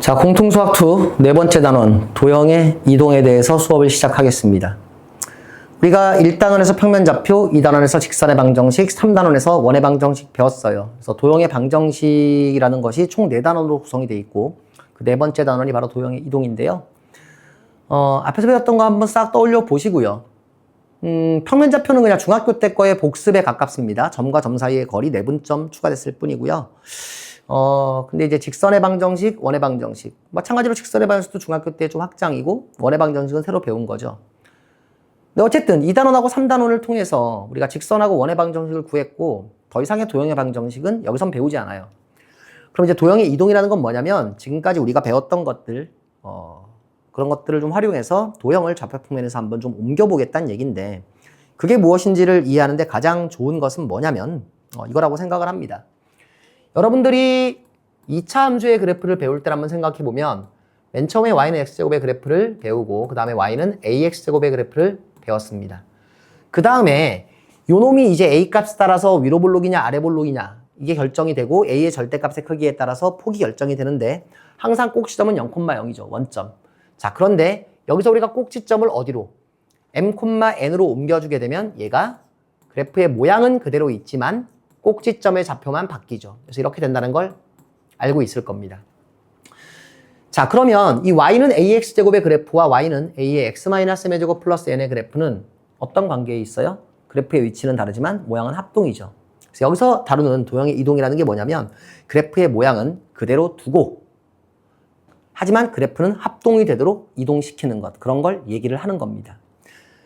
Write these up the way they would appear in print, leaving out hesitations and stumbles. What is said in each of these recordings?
자, 공통수학 2 네 번째 단원 도형의 이동에 대해서 수업을 시작하겠습니다. 우리가 1단원에서 평면좌표, 2단원에서 직선의 방정식, 3단원에서 원의 방정식 배웠어요. 그래서 도형의 방정식이라는 것이 총 4단원으로 구성이 되어 있고 그 네 번째 단원이 바로 도형의 이동인데요. 앞에서 배웠던 거 한번 싹 떠올려 보시고요. 평면좌표는 그냥 중학교 때 거의 복습에 가깝습니다. 점과 점 사이의 거리 내분점 추가됐을 뿐이고요. 근데 이제 직선의 방정식, 원의 방정식. 마찬가지로 직선의 방정식도 중학교 때 좀 확장이고, 원의 방정식은 새로 배운 거죠. 근데 어쨌든 2단원하고 3단원을 통해서 우리가 직선하고 원의 방정식을 구했고, 더 이상의 도형의 방정식은 여기선 배우지 않아요. 그럼 이제 도형의 이동이라는 건 뭐냐면, 지금까지 우리가 배웠던 것들, 그런 것들을 좀 활용해서 도형을 좌표평면에서 한번 좀 옮겨보겠다는 얘기인데, 그게 무엇인지를 이해하는데 가장 좋은 것은 뭐냐면, 이거라고 생각을 합니다. 여러분들이 2차 함수의 그래프를 배울 때 한번 생각해보면 맨 처음에 y는 x제곱의 그래프를 배우고 그 다음에 y는 ax제곱의 그래프를 배웠습니다. 그 다음에 요 놈이 이제 a 값에 따라서 위로 볼록이냐 아래 볼록이냐 이게 결정이 되고 a의 절대값의 크기에 따라서 폭이 결정이 되는데 항상 꼭지점은 0,0이죠. 원점. 자, 그런데 여기서 우리가 꼭지점을 어디로? m,n으로 옮겨주게 되면 얘가 그래프의 모양은 그대로 있지만 꼭지점의 좌표만 바뀌죠. 그래서 이렇게 된다는 걸 알고 있을 겁니다. 자, 그러면 이 y는 ax제곱의 그래프와 y는 a의 x-m의 제곱 플러스 n의 그래프는 어떤 관계에 있어요? 그래프의 위치는 다르지만 모양은 합동이죠. 그래서 여기서 다루는 도형의 이동이라는 게 뭐냐면 그래프의 모양은 그대로 두고 하지만 그래프는 합동이 되도록 이동시키는 것, 그런 걸 얘기를 하는 겁니다.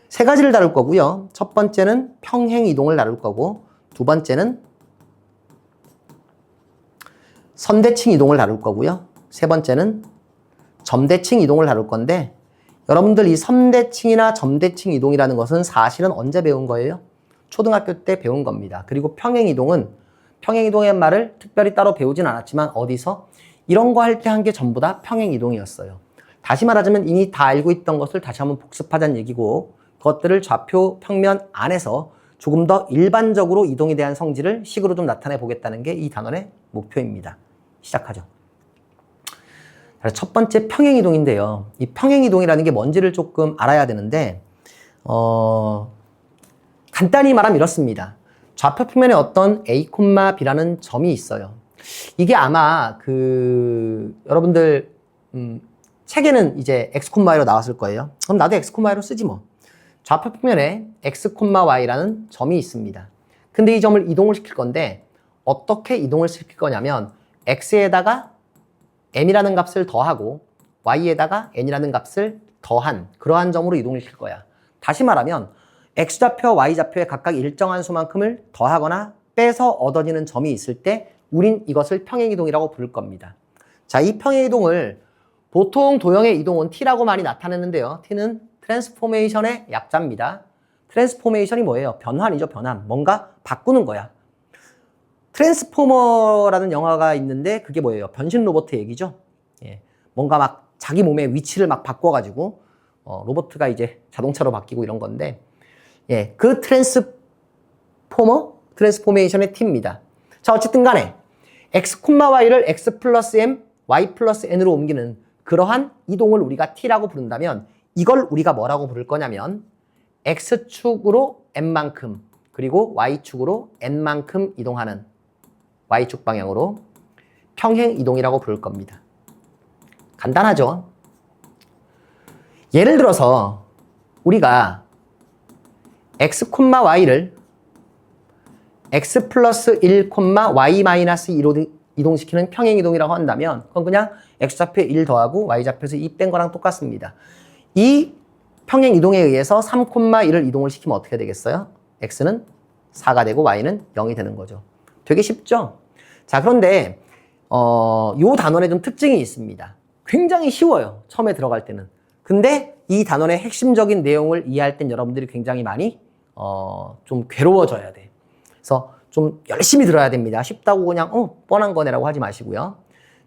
세 가지를 다룰 거고요. 첫 번째는 평행 이동을 다룰 거고 두 번째는 선대칭 이동을 다룰 거고요. 세 번째는 점대칭 이동을 다룰 건데 여러분들 이 선대칭이나 점대칭 이동이라는 것은 사실은 언제 배운 거예요? 초등학교 때 배운 겁니다. 그리고 평행 이동은 평행 이동의 말을 특별히 따로 배우진 않았지만 어디서? 이런 거 할 때 한 게 전부 다 평행 이동이었어요. 다시 말하자면 이미 다 알고 있던 것을 다시 한번 복습하자는 얘기고 그것들을 좌표 평면 안에서 조금 더 일반적으로 이동에 대한 성질을 식으로 좀 나타내 보겠다는 게 이 단원의 목표입니다. 시작하죠. 첫 번째 평행이동인데요. 이 평행이동이라는 게 뭔지를 조금 알아야 되는데 간단히 말하면 이렇습니다. 좌표 평면에 어떤 A, B라는 점이 있어요. 이게 아마 여러분들 책에는 이제 X, Y로 나왔을 거예요. 그럼 나도 X, Y로 쓰지 뭐. 좌표 평면에 X, Y라는 점이 있습니다. 근데 이 점을 이동을 시킬 건데 어떻게 이동을 시킬 거냐면 X에다가 M이라는 값을 더하고 Y에다가 N이라는 값을 더한 그러한 점으로 이동을 시킬 거야. 다시 말하면 X좌표와 Y좌표에 각각 일정한 수만큼을 더하거나 빼서 얻어지는 점이 있을 때 우린 이것을 평행이동이라고 부를 겁니다. 자, 이 평행이동을 보통 도형의 이동은 T라고 많이 나타내는데요. T는 트랜스포메이션의 약자입니다. 트랜스포메이션이 뭐예요? 변환이죠, 변환. 뭔가 바꾸는 거야. 트랜스포머라는 영화가 있는데 그게 뭐예요? 변신 로봇 얘기죠. 예. 뭔가 막 자기 몸의 위치를 막 바꿔가지고 로봇가 이제 자동차로 바뀌고 이런 건데 예, 그 트랜스포메이션의 T입니다. 자, 어쨌든 간에 X, Y를 X 플러스 M, Y 플러스 N으로 옮기는 그러한 이동을 우리가 T라고 부른다면 이걸 우리가 뭐라고 부를 거냐면 X축으로 M만큼 그리고 Y축으로 N만큼 이동하는 Y축 방향으로 평행 이동이라고 부를 겁니다. 간단하죠? 예를 들어서 우리가 X, Y를 X 플러스 1, Y 마이너스 2로 이동시키는 평행 이동이라고 한다면 그건 그냥 X좌표에 1 더하고 Y좌표에서 2 뺀 거랑 똑같습니다. 이 평행 이동에 의해서 3, 1을 이동을 시키면 어떻게 되겠어요? X는 4가 되고 Y는 0이 되는 거죠. 되게 쉽죠? 자, 그런데 요 단원에 좀 특징이 있습니다. 굉장히 쉬워요. 처음에 들어갈 때는. 근데 이 단원의 핵심적인 내용을 이해할 땐 여러분들이 굉장히 많이 좀 괴로워져야 돼. 그래서 좀 열심히 들어야 됩니다. 쉽다고 그냥 뻔한 거네라고 하지 마시고요.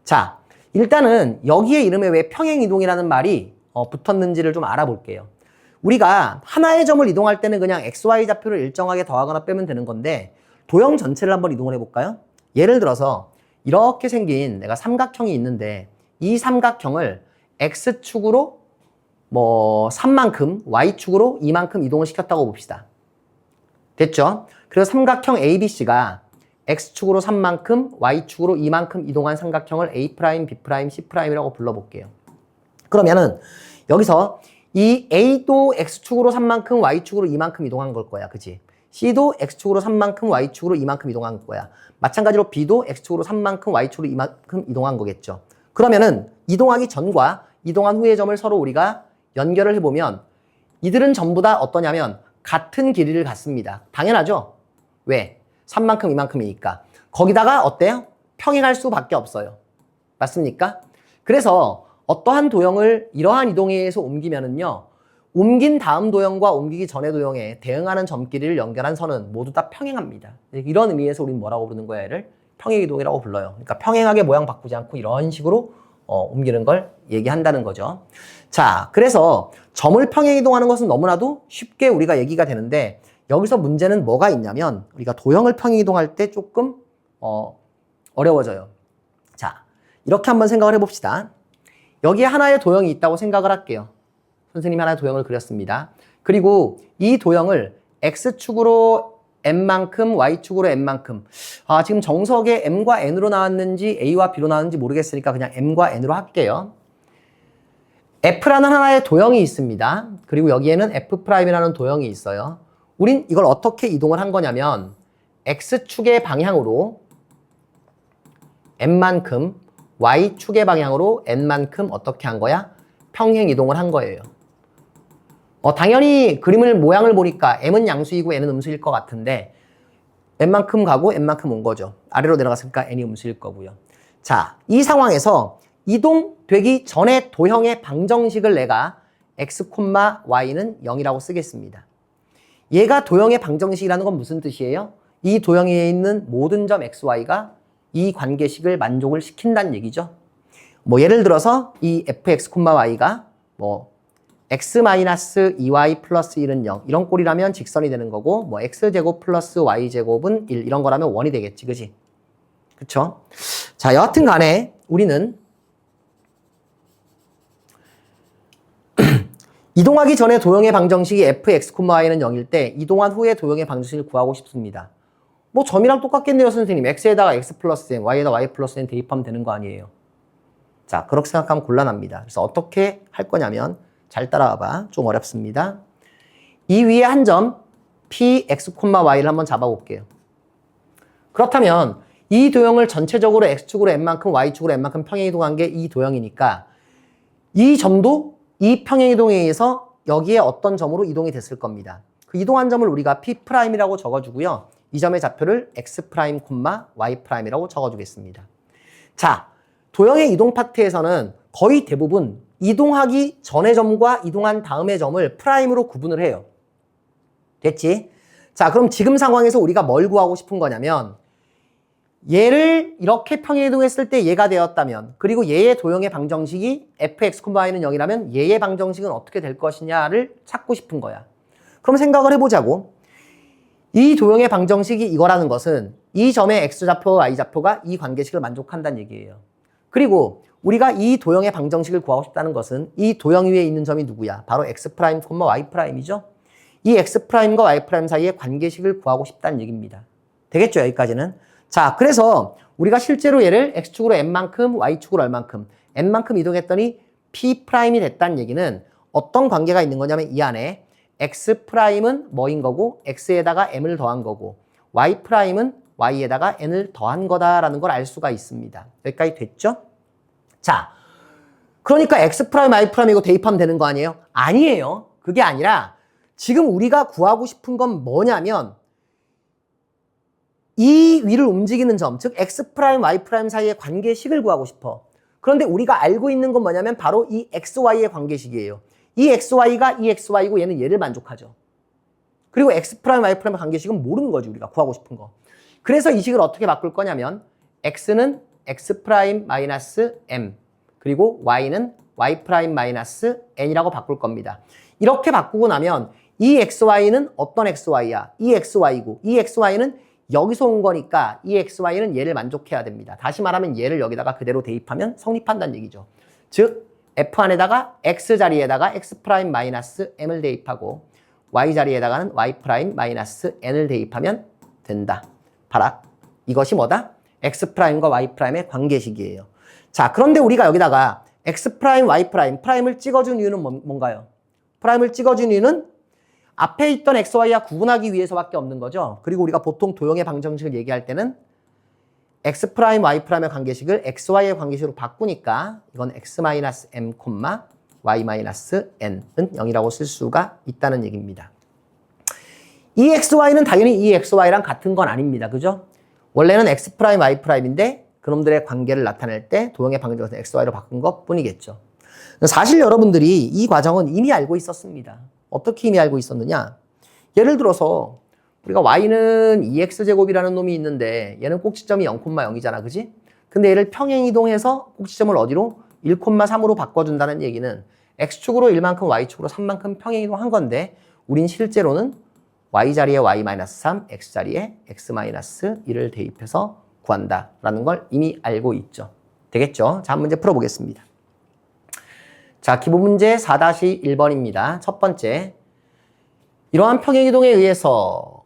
자, 일단은 여기에 이름에 왜 평행이동이라는 말이 붙었는지를 좀 알아볼게요. 우리가 하나의 점을 이동할 때는 그냥 XY 좌표를 일정하게 더하거나 빼면 되는 건데 도형 전체를 한번 이동을 해볼까요? 예를 들어서 이렇게 생긴 내가 삼각형이 있는데 이 삼각형을 x축으로 뭐 3만큼, y축으로 2만큼 이동을 시켰다고 봅시다. 됐죠? 그래서 삼각형 ABC가 x축으로 3만큼, y축으로 2만큼 이동한 삼각형을 A', B', C'이라고 불러볼게요. 그러면은 여기서 이 A도 x축으로 3만큼, y축으로 2만큼 이동한 걸 거야. 그치? C도 x축으로 3만큼, y축으로 2만큼 이동한 거야. 마찬가지로 B도 x축으로 3만큼, y축으로 2만큼 이동한 거겠죠. 그러면은 이동하기 전과 이동한 후의 점을 서로 우리가 연결을 해보면 이들은 전부 다 어떠냐면 같은 길이를 갔습니다. 당연하죠? 왜? 3만큼, 2만큼이니까. 거기다가 어때요? 평행할 수밖에 없어요. 맞습니까? 그래서 어떠한 도형을 이러한 이동에 의해서 옮기면은요, 옮긴 다음 도형과 옮기기 전의 도형에 대응하는 점끼리를 연결한 선은 모두 다 평행합니다. 이런 의미에서 우리는 뭐라고 부르는 거야? 얘를 평행이동이라고 불러요. 그러니까 평행하게 모양 바꾸지 않고 이런 식으로 옮기는 걸 얘기한다는 거죠. 자, 그래서 점을 평행이동하는 것은 너무나도 쉽게 우리가 얘기가 되는데 여기서 문제는 뭐가 있냐면 우리가 도형을 평행이동할 때 조금 어려워져요. 자, 이렇게 한번 생각을 해봅시다. 여기에 하나의 도형이 있다고 생각을 할게요. 선생님이 하나의 도형을 그렸습니다. 그리고 이 도형을 x축으로 n만큼, y축으로 n만큼. 지금 정석에 m과 n으로 나왔는지 a와 b로 나왔는지 모르겠으니까 그냥 m과 n으로 할게요. f라는 하나의 도형이 있습니다. 그리고 여기에는 f'이라는 도형이 있어요. 우린 이걸 어떻게 이동을 한 거냐면 x축의 방향으로 n만큼, y축의 방향으로 n만큼 어떻게 한 거야? 평행 이동을 한 거예요. 당연히 그림을 모양을 보니까 m은 양수이고 n은 음수일 것 같은데 n만큼 가고 n만큼 온 거죠. 아래로 내려갔으니까 n이 음수일 거고요. 자, 이 상황에서 이동되기 전에 도형의 방정식을 내가 x, y는 0이라고 쓰겠습니다. 얘가 도형의 방정식이라는 건 무슨 뜻이에요? 이 도형에 있는 모든 점 x, y가 이 관계식을 만족을 시킨다는 얘기죠. 뭐 예를 들어서 이 fx, y가 뭐 x-2y 플러스 1은 0 이런 꼴이라면 직선이 되는 거고 뭐 x제곱 플러스 y제곱은 1 이런 거라면 원이 되겠지. 그지? 그쵸? 자, 여하튼 간에 우리는 이동하기 전에 도형의 방정식이 fx, y는 0일 때 이동한 후에 도형의 방정식을 구하고 싶습니다. 뭐 점이랑 똑같겠네요, 선생님. x에다가 x 플러스 n, y에다가 y 플러스 n 대입하면 되는 거 아니에요. 자, 그렇게 생각하면 곤란합니다. 그래서 어떻게 할 거냐면 잘 따라와봐. 좀 어렵습니다. 이 위에 한 점 px, y를 한번 잡아볼게요. 그렇다면 이 도형을 전체적으로 x축으로 n만큼 y축으로 n만큼 평행이동한 게 이 도형이니까 이 점도 이 평행이동에 의해서 여기에 어떤 점으로 이동이 됐을 겁니다. 그 이동한 점을 우리가 P'이라고 적어주고요. 이 점의 좌표를 X', Y'이라고 적어주겠습니다. 자, 도형의 이동 파트에서는 거의 대부분 이동하기 전의 점과 이동한 다음의 점을 프라임으로 구분을 해요. 됐지? 자, 그럼 지금 상황에서 우리가 뭘 구하고 싶은 거냐면 얘를 이렇게 평행이동했을 때 얘가 되었다면 그리고 얘의 도형의 방정식이 fx, y는 0이라면 얘의 방정식은 어떻게 될 것이냐를 찾고 싶은 거야. 그럼 생각을 해보자고. 이 도형의 방정식이 이거라는 것은 이 점의 x좌표와 y좌표가 이 관계식을 만족한다는 얘기예요. 그리고 우리가 이 도형의 방정식을 구하고 싶다는 것은 이 도형 위에 있는 점이 누구야? 바로 x', y'이죠? 이 x'과 y' 사이의 관계식을 구하고 싶다는 얘기입니다. 되겠죠? 여기까지는? 자, 그래서 우리가 실제로 얘를 x축으로 n만큼, y축으로 얼만큼, n만큼 이동했더니 P'이 됐다는 얘기는 어떤 관계가 있는 거냐면 이 안에 x'은 뭐인 거고 x에다가 m을 더한 거고 y'은 y에다가 n을 더한 거다라는 걸 알 수가 있습니다. 여기까지 됐죠? 자, 그러니까 x', y' 이거 대입하면 되는 거 아니에요? 아니에요. 그게 아니라 지금 우리가 구하고 싶은 건 뭐냐면 이 위를 움직이는 점, 즉 x', y' 사이의 관계식을 구하고 싶어. 그런데 우리가 알고 있는 건 뭐냐면 바로 이 xy의 관계식이에요. 이 xy가 이 xy고 얘는 얘를 만족하죠. 그리고 x', y' 관계식은 모르는 거지, 우리가 구하고 싶은 거. 그래서 이 식을 어떻게 바꿀 거냐면 x는 x'-m 그리고 y는 y'-n이라고 바꿀 겁니다. 이렇게 바꾸고 나면 이 xy는 어떤 xy야? 이 xy고 이 xy는 여기서 온 거니까 이 xy는 얘를 만족해야 됩니다. 다시 말하면 얘를 여기다가 그대로 대입하면 성립한다는 얘기죠. 즉 f 안에다가 x 자리에다가 x 프라임 마이너스 m을 대입하고 y 자리에다가는 y 프라임 마이너스 n을 대입하면 된다. 봐라. 이것이 뭐다? x 프라임과 y 프라임의 관계식이에요. 자, 그런데 우리가 여기다가 x 프라임, y 프라임을 찍어준 이유는 뭔가요? 프라임을 찍어준 이유는 앞에 있던 xy와 구분하기 위해서밖에 없는 거죠. 그리고 우리가 보통 도형의 방정식을 얘기할 때는 x 프라임, y 프라임의 관계식을 xy의 관계식으로 바꾸니까 이건 x-m, y-n은 0이라고 쓸 수가 있다는 얘기입니다. 이 xy는 당연히 이 xy랑 같은 건 아닙니다. 그죠? 원래는 x 프라임, y 프라임인데 그놈들의 관계를 나타낼 때 도형의 방정식을 xy로 바꾼 것 뿐이겠죠. 사실 여러분들이 이 과정은 이미 알고 있었습니다. 어떻게 이미 알고 있었느냐? 예를 들어서 우리가 y는 2x제곱이라는 놈이 있는데 얘는 꼭지점이 0,0이잖아. 그지? 근데 얘를 평행이동해서 꼭지점을 어디로? 1,3으로 바꿔준다는 얘기는 x축으로 1만큼 y축으로 3만큼 평행이동한 건데 우린 실제로는 y 자리에 y-3, x 자리에 x-1을 대입해서 구한다라는 걸 이미 알고 있죠. 되겠죠? 자, 한 문제 풀어보겠습니다. 자, 기본 문제 4-1번입니다. 첫 번째, 이러한 평행이동에 의해서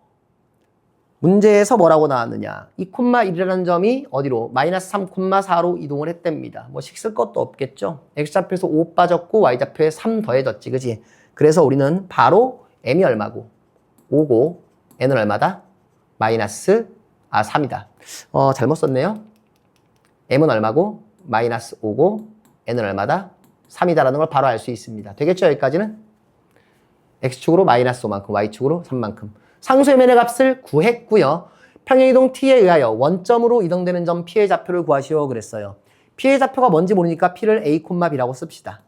문제에서 뭐라고 나왔느냐? 2,1이라는 점이 어디로? 마이너스 3,4로 이동을 했답니다. 뭐 식 쓸 것도 없겠죠? x좌표에서 5 빠졌고 y좌표에 3 더해졌지, 그지? 그래서 우리는 바로 m이 얼마고? 5고 n은 얼마다? 마이너스 3이다. 잘못 썼네요. m은 얼마고? 마이너스 5고 n은 얼마다? 3이다라는 걸 바로 알 수 있습니다. 되겠죠? 여기까지는? x축으로 마이너스 5만큼, y축으로 3만큼. 상수의 면의 값을 구했고요. 평행이동 t에 의하여 원점으로 이동되는 점 p의 좌표를 구하시오 그랬어요. p의 좌표가 뭔지 모르니까 p를 a, b라고 씁시다.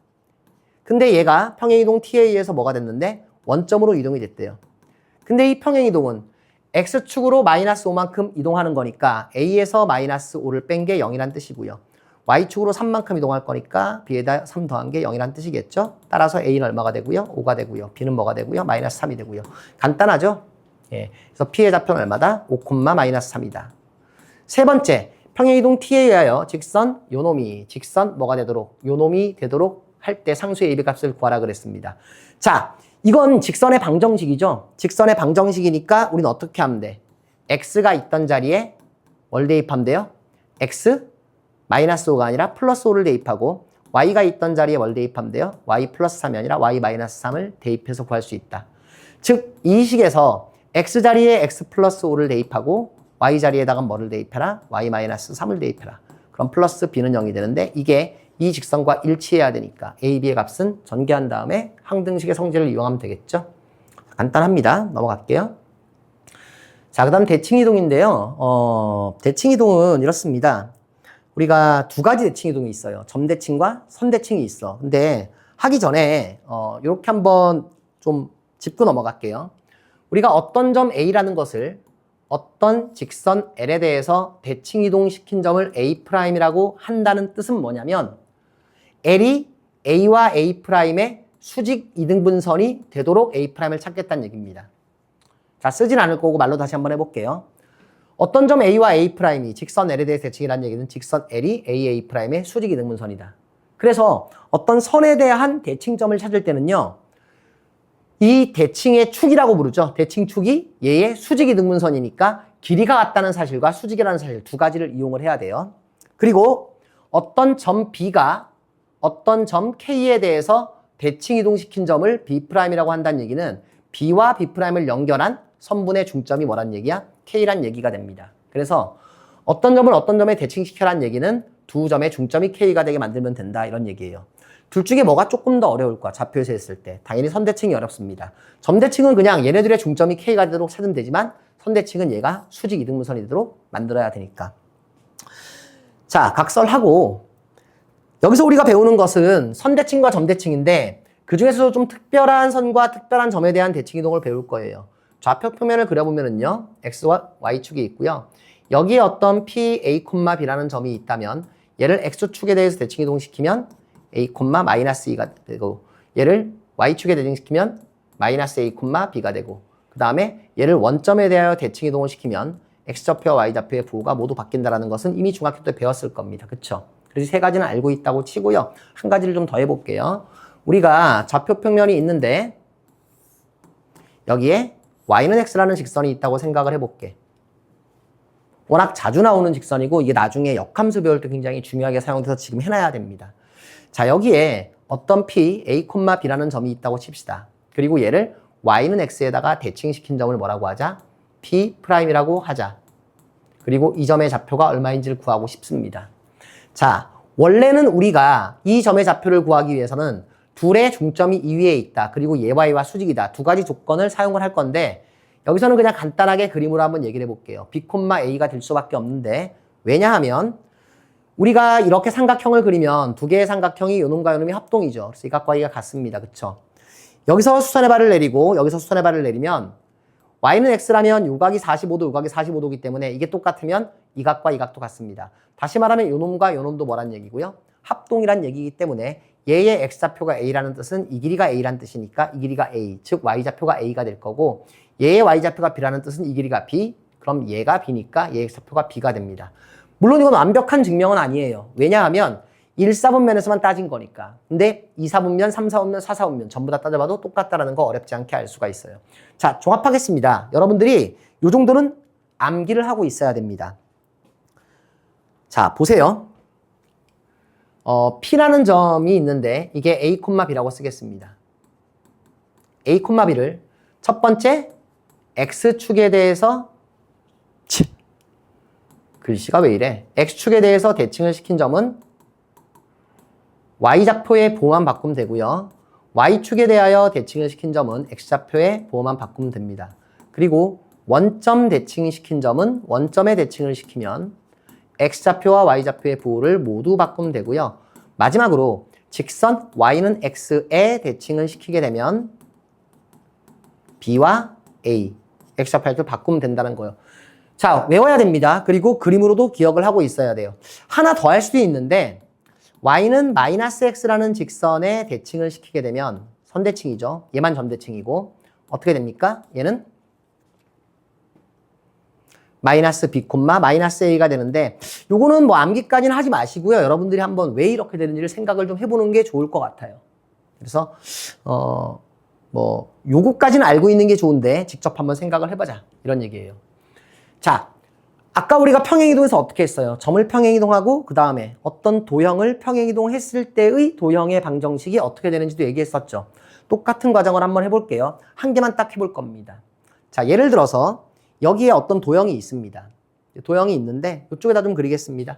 근데 얘가 평행이동 t에 의해서 뭐가 됐는데 원점으로 이동이 됐대요. 근데 이 평행이동은 x축으로 마이너스 5만큼 이동하는 거니까 a에서 마이너스 5를 뺀 게 0이란 뜻이고요. y축으로 3만큼 이동할 거니까 b에다 3 더한 게 0이란 뜻이겠죠. 따라서 a는 얼마가 되고요? 5가 되고요. b는 뭐가 되고요? 마이너스 3이 되고요. 간단하죠? 예. 그래서 p의 좌표는 얼마다? 5, 마이너스 3이다. 세 번째, 평행이동 t에 의하여 직선 요놈이 직선 뭐가 되도록 요놈이 되도록 할 때 상수의 ab 값을 구하라 그랬습니다. 자, 이건 직선의 방정식이죠. 직선의 방정식이니까 우리는 어떻게 하면 돼? x가 있던 자리에 뭘 대입하면 돼요? x 마이너스 5가 아니라 플러스 5를 대입하고 y가 있던 자리에 뭘 대입하면 돼요? y 플러스 3이 아니라 y 마이너스 3을 대입해서 구할 수 있다. 즉, 이 식에서 x 자리에 x 플러스 5를 대입하고 y 자리에다가 뭐를 대입해라? y 마이너스 3을 대입해라. 그럼 플러스 b는 0이 되는데 이게 이 직선과 일치해야 되니까 a, b의 값은 전개한 다음에 항등식의 성질을 이용하면 되겠죠. 간단합니다. 넘어갈게요. 자, 그 다음 대칭이동인데요. 대칭이동은 이렇습니다. 우리가 두 가지 대칭이동이 있어요. 점대칭과 선대칭이 있어. 근데 하기 전에 이렇게 한번 좀 짚고 넘어갈게요. 우리가 어떤 점 A라는 것을 어떤 직선 L에 대해서 대칭이동 시킨 점을 A'이라고 한다는 뜻은 뭐냐면 L이 A와 A'의 수직 이등분선이 되도록 A'를 찾겠다는 얘기입니다. 자, 쓰진 않을 거고 말로 다시 한번 해볼게요. 어떤 점 A와 A'이 직선 L에 대해 대칭이라는 얘기는 직선 L이 A'의 수직 이등분선이다. 그래서 어떤 선에 대한 대칭점을 찾을 때는요. 이 대칭의 축이라고 부르죠. 대칭축이 얘의 수직 이등분선이니까 길이가 같다는 사실과 수직이라는 사실 두 가지를 이용을 해야 돼요. 그리고 어떤 점 B가 어떤 점 K에 대해서 대칭 이동시킨 점을 B'이라고 한다는 얘기는 B와 B'을 연결한 선분의 중점이 뭐란 얘기야? K란 얘기가 됩니다. 그래서 어떤 점을 어떤 점에 대칭시켜란 얘기는 두 점의 중점이 K가 되게 만들면 된다 이런 얘기예요. 둘 중에 뭐가 조금 더 어려울까? 좌표에서 했을 때. 당연히 선대칭이 어렵습니다. 점대칭은 그냥 얘네들의 중점이 K가 되도록 찾으면 되지만 선대칭은 얘가 수직 이등분선이 되도록 만들어야 되니까. 자, 각설하고 여기서 우리가 배우는 것은 선대칭과 점대칭인데 그 중에서도 좀 특별한 선과 특별한 점에 대한 대칭이동을 배울 거예요. 좌표 표면을 그려보면은요. X와 Y축이 있고요. 여기에 어떤 P, A, B라는 점이 있다면 얘를 X축에 대해서 대칭이동시키면 A, 마이너스 2가 되고 얘를 Y축에 대칭시키면 마이너스 A, B가 되고 그 다음에 얘를 원점에 대하여 대칭이동을 시키면 x좌표와 y좌표의 부호가 모두 바뀐다는 것은 이미 중학교 때 배웠을 겁니다. 그쵸? 그래서 세 가지는 알고 있다고 치고요. 한 가지를 좀 더 해볼게요. 우리가 좌표평면이 있는데 여기에 y는 x라는 직선이 있다고 생각을 해볼게. 워낙 자주 나오는 직선이고 이게 나중에 역함수 배울 때 굉장히 중요하게 사용돼서 지금 해놔야 됩니다. 자, 여기에 어떤 p, a, b라는 점이 있다고 칩시다. 그리고 얘를 y는 x에다가 대칭시킨 점을 뭐라고 하자? P'이라고 하자. 그리고 이 점의 좌표가 얼마인지를 구하고 싶습니다. 자, 원래는 우리가 이 점의 좌표를 구하기 위해서는 둘의 중점이 이 위에 있다. 그리고 얘와 얘와 수직이다. 두 가지 조건을 사용을 할 건데 여기서는 그냥 간단하게 그림으로 한번 얘기를 해볼게요. B, A가 될 수밖에 없는데 왜냐하면 우리가 이렇게 삼각형을 그리면 두 개의 삼각형이 요놈과 요놈이 합동이죠. 그래서 이 각과 이가 같습니다. 그쵸? 여기서 수선의 발을 내리고 여기서 수선의 발을 내리면 y는 x라면 요각이 45도, 요각이 45도이기 때문에 이게 똑같으면 이 각과 이 각도 같습니다. 다시 말하면 요놈과 요놈도 뭐란 얘기고요? 합동이란 얘기이기 때문에 얘의 x좌표가 a라는 뜻은 이 길이가 a라는 뜻이니까 이 길이가 a, 즉 y좌표가 a가 될 거고 얘의 y좌표가 b라는 뜻은 이 길이가 b, 그럼 얘가 b니까 얘의 x좌표가 b가 됩니다. 물론 이건 완벽한 증명은 아니에요. 왜냐하면 1, 4분면에서만 따진 거니까. 근데 2, 4분면, 3, 4분면, 4, 4분면 전부 다 따져봐도 똑같다라는 거 어렵지 않게 알 수가 있어요. 자, 종합하겠습니다. 여러분들이 이 정도는 암기를 하고 있어야 됩니다. 자, 보세요. P라는 점이 있는데 이게 A, B라고 쓰겠습니다. A, B를 첫 번째 X축에 대해서 글씨가 왜 이래? X축에 대해서 대칭을 시킨 점은 Y좌표의 부호만 바꾸면 되고요. Y축에 대하여 대칭을 시킨 점은 X좌표의 부호만 바꾸면 됩니다. 그리고 원점 대칭 시킨 점은 원점에 대칭을 시키면 X좌표와 Y좌표의 부호를 모두 바꾸면 되고요. 마지막으로 직선 Y는 X에 대칭을 시키게 되면 B와 A, X좌표를 바꾸면 된다는 거예요. 자, 외워야 됩니다. 그리고 그림으로도 기억을 하고 있어야 돼요. 하나 더 할 수도 있는데 y는 -x라는 직선에 대칭을 시키게 되면 선대칭이죠. 얘만 점대칭이고 어떻게 됩니까? 얘는 -b, -a가 되는데 요거는 뭐 암기까지는 하지 마시고요. 여러분들이 한번 왜 이렇게 되는지를 생각을 좀 해보는 게 좋을 것 같아요. 그래서 뭐 요거까지는 알고 있는 게 좋은데 직접 한번 생각을 해보자 이런 얘기예요. 자, 아까 우리가 평행이동에서 어떻게 했어요? 점을 평행이동하고 그 다음에 어떤 도형을 평행이동했을 때의 도형의 방정식이 어떻게 되는지도 얘기했었죠. 똑같은 과정을 한번 해볼게요. 한 개만 딱 해볼 겁니다. 자, 예를 들어서 여기에 어떤 도형이 있습니다. 도형이 있는데 이쪽에다 좀 그리겠습니다.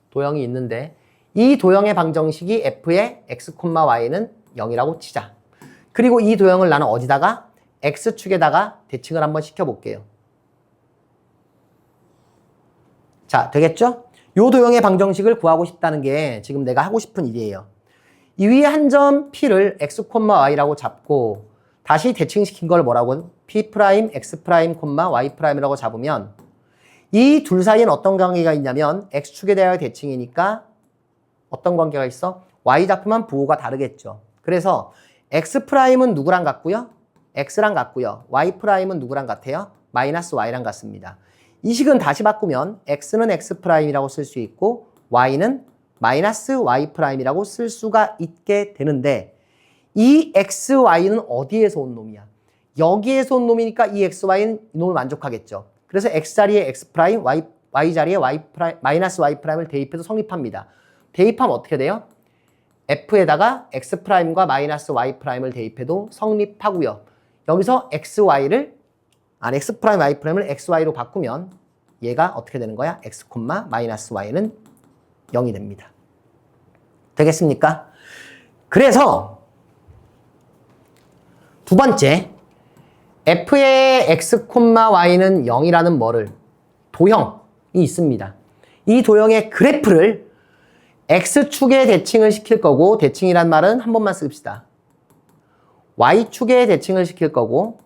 도형이 있는데 이 도형의 방정식이 f의 x, y는 0이라고 치자. 그리고 이 도형을 나는 어디다가? x축에다가 대칭을 한번 시켜볼게요. 자, 되겠죠? 요 도형의 방정식을 구하고 싶다는 게 지금 내가 하고 싶은 일이에요. 이 위에 한 점 P를 x, y라고 잡고 다시 대칭시킨 걸 뭐라고? P', x', y'이라고 잡으면 이 둘 사이엔 어떤 관계가 있냐면 x축에 대하여 대칭이니까 어떤 관계가 있어? y좌표만 부호가 다르겠죠. 그래서 x'은 누구랑 같고요? x랑 같고요. y'은 누구랑 같아요? -y랑 같습니다. 이 식은 다시 바꾸면 x는 x'이라고 쓸 수 있고 y는 -y'이라고 쓸 수가 있게 되는데 이 xy는 어디에서 온 놈이야? 여기에서 온 놈이니까 이 xy는 이놈을 만족하겠죠. 그래서 x 자리에 x', y 자리에 -y'을 대입해도 성립합니다. 대입하면 어떻게 돼요? f에다가 x'과 -y'을 대입해도 성립하고요. 여기서 xy를 x', y'을 xy로 바꾸면 얘가 어떻게 되는 거야? x, -y는 0이 됩니다. 되겠습니까? 그래서 두 번째 f의 x, y는 0이라는 뭐를? 도형이 있습니다. 이 도형의 그래프를 x축에 대칭을 시킬 거고 대칭이란 말은 한 번만 씁시다. y축에 대칭을 시킬 거고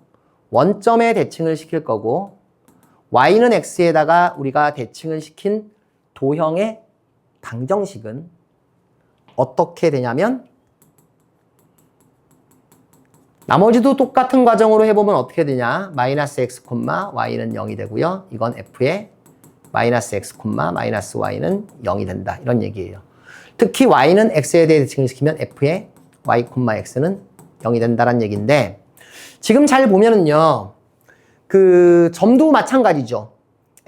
원점에 대칭을 시킬 거고 y는 x에다가 우리가 대칭을 시킨 도형의 방정식은 어떻게 되냐면 나머지도 똑같은 과정으로 해보면 어떻게 되냐? 마이너스 x, y는 0이 되고요. 이건 f의 마이너스 x, 마이너스 y는 0이 된다. 이런 얘기예요. 특히 y는 x에 대해 대칭을 시키면 f의 y, x는 0이 된다는 얘기인데 지금 잘 보면은요. 그 점도 마찬가지죠.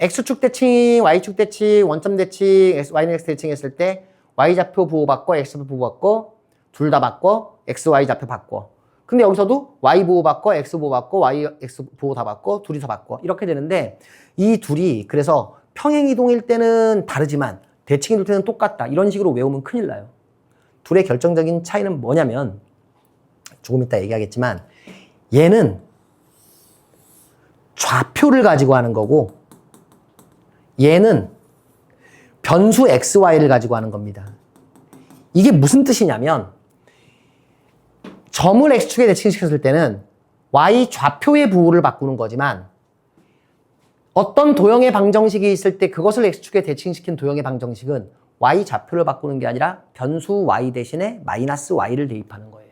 x축 대칭, y축 대칭, 원점 대칭, y는 x 대칭했을 때 y좌표 보호받고 x좌표 보호받고 둘 다 받고 x, y좌표 받고 근데 여기서도 y 보호받고 x 보호받고 y, x 보호 다 받고 둘이서 받고 이렇게 되는데 이 둘이 그래서 평행이동일 때는 다르지만 대칭이동일 때는 똑같다. 이런 식으로 외우면 큰일 나요. 둘의 결정적인 차이는 뭐냐면 조금 이따 얘기하겠지만 얘는 좌표를 가지고 하는 거고 얘는 변수 x, y를 가지고 하는 겁니다. 이게 무슨 뜻이냐면 점을 x축에 대칭시켰을 때는 y 좌표의 부호를 바꾸는 거지만 어떤 도형의 방정식이 있을 때 그것을 x축에 대칭시킨 도형의 방정식은 y 좌표를 바꾸는 게 아니라 변수 y 대신에 마이너스 y를 대입하는 거예요.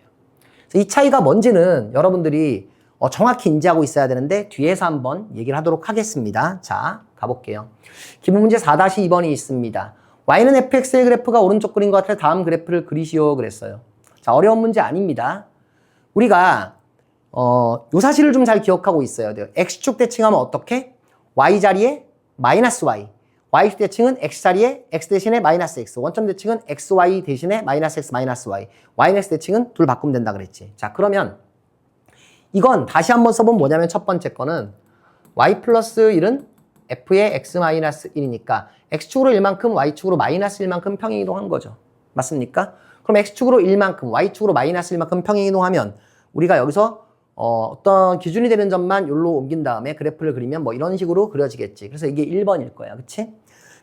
이 차이가 뭔지는 여러분들이 정확히 인지하고 있어야 되는데 뒤에서 한번 얘기를 하도록 하겠습니다. 자, 가볼게요. 기본 문제 4-2번이 있습니다. y는 fx의 그래프가 오른쪽 그린 것 같아 다음 그래프를 그리시오 그랬어요. 자, 어려운 문제 아닙니다. 우리가 요 사실을 좀 잘 기억하고 있어야 돼요. x축 대칭하면 어떻게? y 자리에 마이너스 y, y축 대칭은 x 자리에 x 대신에 마이너스 x, 원점 대칭은 xy 대신에 마이너스 x, 마이너스 y, y는 x 대칭은 둘 바꾸면 된다 그랬지. 자, 그러면 이건 다시 한번 써보면 뭐냐면 첫 번째 거는 y 플러스 1은 f의 x 마이너스 1이니까 x축으로 1만큼 y축으로 마이너스 1만큼 평행이동한 거죠. 맞습니까? 그럼 x축으로 1만큼 y축으로 마이너스 1만큼 평행이동하면 우리가 여기서 어떤 기준이 되는 점만 여기로 옮긴 다음에 그래프를 그리면 뭐 이런 식으로 그려지겠지. 그래서 이게 1번일 거야. 그치?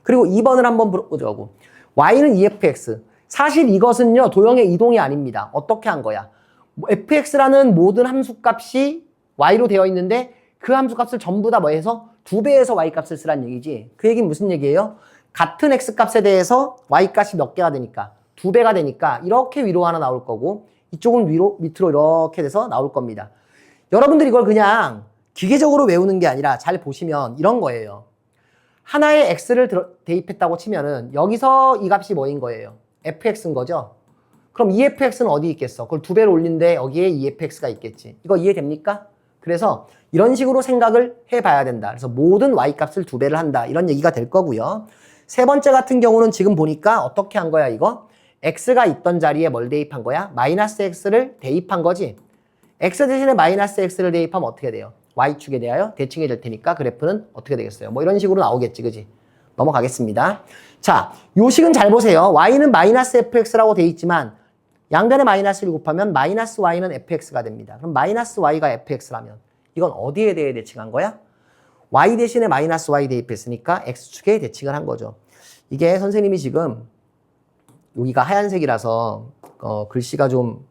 그리고 2번을 한번 보자고. y는 EFX. 사실 이것은요, 도형의 이동이 아닙니다. 어떻게 한 거야? fx라는 모든 함수값이 y로 되어 있는데 그 함수값을 전부 다 뭐 해서 2배에서 y값을 쓰란 얘기지. 그 얘기는 무슨 얘기예요? 같은 x값에 대해서 y값이 몇 개가 되니까 2배가 되니까 이렇게 위로 하나 나올 거고 이쪽은 위로 밑으로 이렇게 돼서 나올 겁니다. 여러분들이 이걸 그냥 기계적으로 외우는 게 아니라 잘 보시면 이런 거예요. 하나의 x를 대입했다고 치면은 여기서 이 값이 뭐인 거예요? fx인 거죠? 그럼 EFX는 어디 있겠어? 그걸 2배로 올린데 여기에 EFX가 있겠지. 이거 이해됩니까? 그래서 이런 식으로 생각을 해봐야 된다. 그래서 모든 y값을 2배를 한다. 이런 얘기가 될 거고요. 세 번째 같은 경우는 지금 보니까 어떻게 한 거야 이거? x가 있던 자리에 뭘 대입한 거야? 마이너스 x를 대입한 거지. x 대신에 마이너스 x를 대입하면 어떻게 돼요? y축에 대하여 대칭이 될 테니까 그래프는 어떻게 되겠어요? 뭐 이런 식으로 나오겠지, 그지? 넘어가겠습니다. 자, 요 식은 잘 보세요. y는 마이너스 fx라고 돼 있지만 양변에 마이너스를 곱하면 마이너스 y는 fx가 됩니다. 그럼 마이너스 y가 fx라면 이건 어디에 대해 대칭한 거야? y 대신에 마이너스 y 대입했으니까 x축에 대칭을 한 거죠. 이게 선생님이 지금 여기가 하얀색이라서 글씨가 좀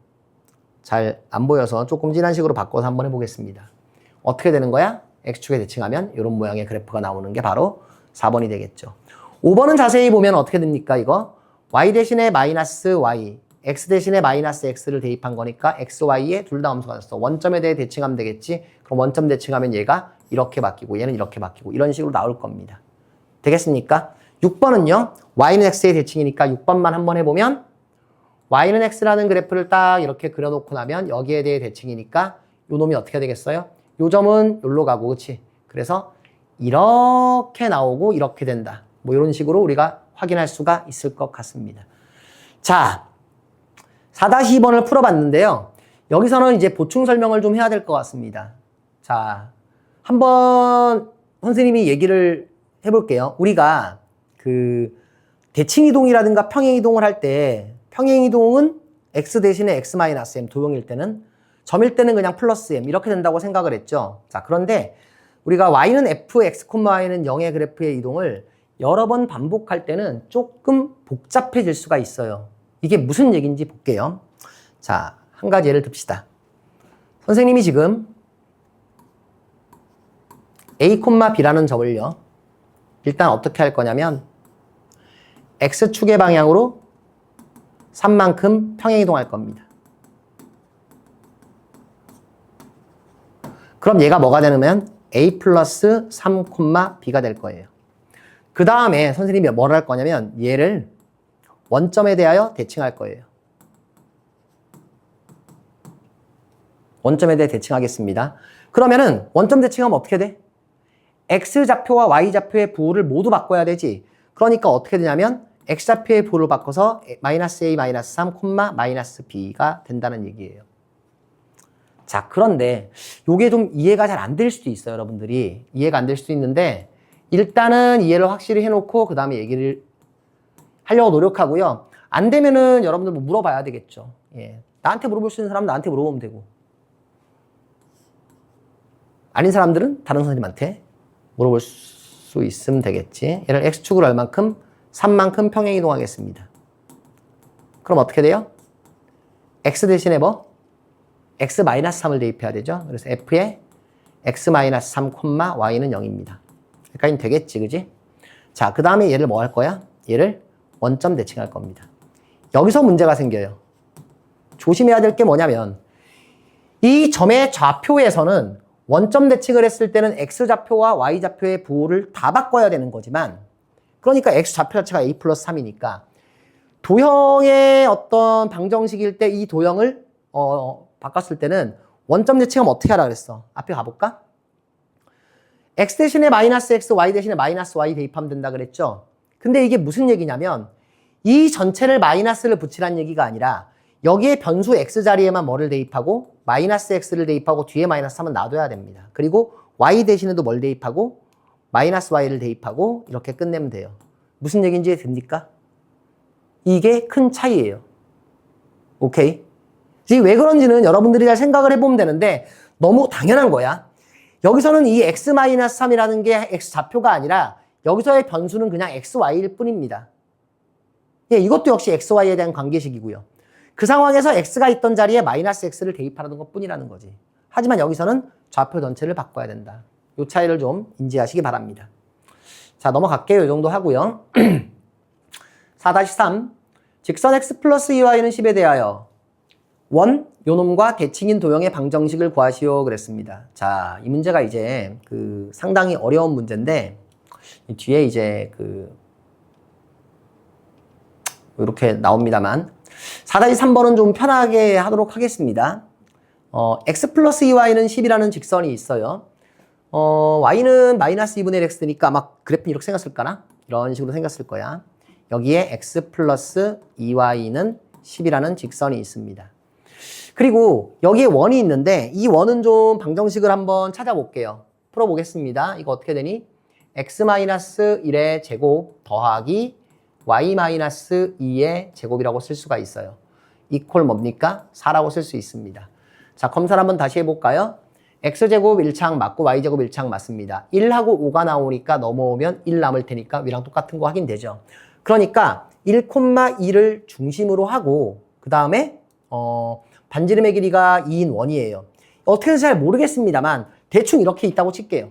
잘 안 보여서 조금 진한 식으로 바꿔서 한번 해보겠습니다. 어떻게 되는 거야? x축에 대칭하면 이런 모양의 그래프가 나오는 게 바로 4번이 되겠죠. 5번은 자세히 보면 어떻게 됩니까? 이거 y 대신에 마이너스 y, x 대신에 마이너스 x를 대입한 거니까 x, y에 둘 다 함수가 됐어. 원점에 대해 대칭하면 되겠지. 그럼 원점 대칭하면 얘가 이렇게 바뀌고 얘는 이렇게 바뀌고 이런 식으로 나올 겁니다. 되겠습니까? 6번은요. y는 x의 대칭이니까 6번만 한번 해보면 y는 x라는 그래프를 딱 이렇게 그려놓고 나면 여기에 대해 대칭이니까 요 놈이 어떻게 되겠어요? 요 점은 여기로 가고, 그치? 그래서 이렇게 나오고 이렇게 된다. 뭐 이런 식으로 우리가 확인할 수가 있을 것 같습니다. 자, 4-2번을 풀어봤는데요. 여기서는 이제 보충 설명을 좀 해야 될 것 같습니다. 자, 한번 선생님이 얘기를 해볼게요. 우리가 그 대칭이동이라든가 평행이동을 할 때 평행이동은 x 대신에 x-m 도형일 때는 점일 때는 그냥 플러스 m 이렇게 된다고 생각을 했죠. 자, 그런데 우리가 y는 f, x, y는 0의 그래프의 이동을 여러 번 반복할 때는 조금 복잡해질 수가 있어요. 이게 무슨 얘기인지 볼게요. 자, 한 가지 예를 듭시다. 선생님이 지금 a, b라는 점을요. 일단 어떻게 할 거냐면 x축의 방향으로 3만큼 평행이동할 겁니다. 그럼 얘가 뭐가 되냐면 a 플러스 3, b가 될 거예요. 그 다음에 선생님이 뭘 할 거냐면 얘를 원점에 대하여 대칭할 거예요. 원점에 대해 대칭하겠습니다. 그러면은 원점 대칭하면 어떻게 돼? x좌표와 y좌표의 부호를 모두 바꿔야 되지. 그러니까 어떻게 되냐면 x좌표의 부호를 바꿔서 마이너스 a 마이너스 3, 마이너스 b가 된다는 얘기예요. 자, 그런데 이게 좀 이해가 잘 안 될 수도 있어요, 여러분들이. 이해가 안 될 수도 있는데 일단은 이해를 확실히 해놓고 그 다음에 얘기를 하려고 노력하고요. 안 되면은 여러분들 뭐 물어봐야 되겠죠. 예. 나한테 물어볼 수 있는 사람은 나한테 물어보면 되고, 아닌 사람들은 다른 선생님한테 물어볼 수 있으면 되겠지. 얘를 x축으로 얼만큼? 3만큼 평행이동하겠습니다. 그럼 어떻게 돼요? x 대신에 뭐? x-3을 대입해야 되죠. 그래서 f에 x-3, y는 0입니다. 여기까지는 되겠지, 그지? 자, 그 다음에 얘를 뭐 할 거야? 얘를 원점 대칭할 겁니다. 여기서 문제가 생겨요. 조심해야 될 게 뭐냐면 이 점의 좌표에서는 원점 대칭을 했을 때는 x좌표와 y좌표의 부호를 다 바꿔야 되는 거지만, 그러니까 x좌표 자체가 a 플러스 3이니까 도형의 어떤 방정식일 때 이 도형을 바꿨을 때는 원점 대칭하면 어떻게 하라 그랬어? 앞에 가볼까? x 대신에 마이너스 x, y 대신에 마이너스 y 대입하면 된다 그랬죠? 근데 이게 무슨 얘기냐면 이 전체를 마이너스를 붙이라는 얘기가 아니라 여기에 변수 x 자리에만 뭐를 대입하고 마이너스 x를 대입하고 뒤에 마이너스 3은 놔둬야 됩니다. 그리고 y 대신에도 뭘 대입하고 마이너스 y를 대입하고 이렇게 끝내면 돼요. 무슨 얘기인지 됩니까? 이게 큰 차이예요. 오케이? 이게 왜 그런지는 여러분들이 잘 생각을 해보면 되는데 너무 당연한 거야. 여기서는 이 x-3이라는 게 x좌표가 아니라 여기서의 변수는 그냥 xy일 뿐입니다. 예, 이것도 역시 xy에 대한 관계식이고요. 그 상황에서 x가 있던 자리에 마이너스 x를 대입하는 것 뿐이라는 거지. 하지만 여기서는 좌표 전체를 바꿔야 된다. 이 차이를 좀 인지하시기 바랍니다. 자, 넘어갈게요. 이 정도 하고요. 4-3 직선 x 플러스 2y는 10에 대하여 원, 요놈과 대칭인 도형의 방정식을 구하시오 그랬습니다. 자, 이 문제가 이제 상당히 어려운 문제인데 이 뒤에 이제 이렇게 나옵니다만 4-3번은 좀 편하게 하도록 하겠습니다. x 플러스 2y는 10이라는 직선이 있어요. y는 마이너스 2분의 1 x니까 아마 그래프는 이렇게 생겼을까나? 이런 식으로 생겼을 거야. 여기에 x 플러스 2y는 10이라는 직선이 있습니다. 그리고 여기에 원이 있는데 이 원은 좀 방정식을 한번 찾아볼게요. 풀어보겠습니다. 이거 어떻게 되니? x-1의 제곱 더하기 y-2의 제곱이라고 쓸 수가 있어요. 이퀄 뭡니까? 4라고 쓸 수 있습니다. 자, 검사를 한번 다시 해볼까요? x제곱 1창 맞고 y제곱 1창 맞습니다. 1하고 5가 나오니까 넘어오면 1 남을 테니까 위랑 똑같은 거 확인되죠. 그러니까 1,2를 중심으로 하고 그 다음에 반지름의 길이가 2인 원이에요. 어떻게 해서 잘 모르겠습니다만 대충 이렇게 있다고 칠게요.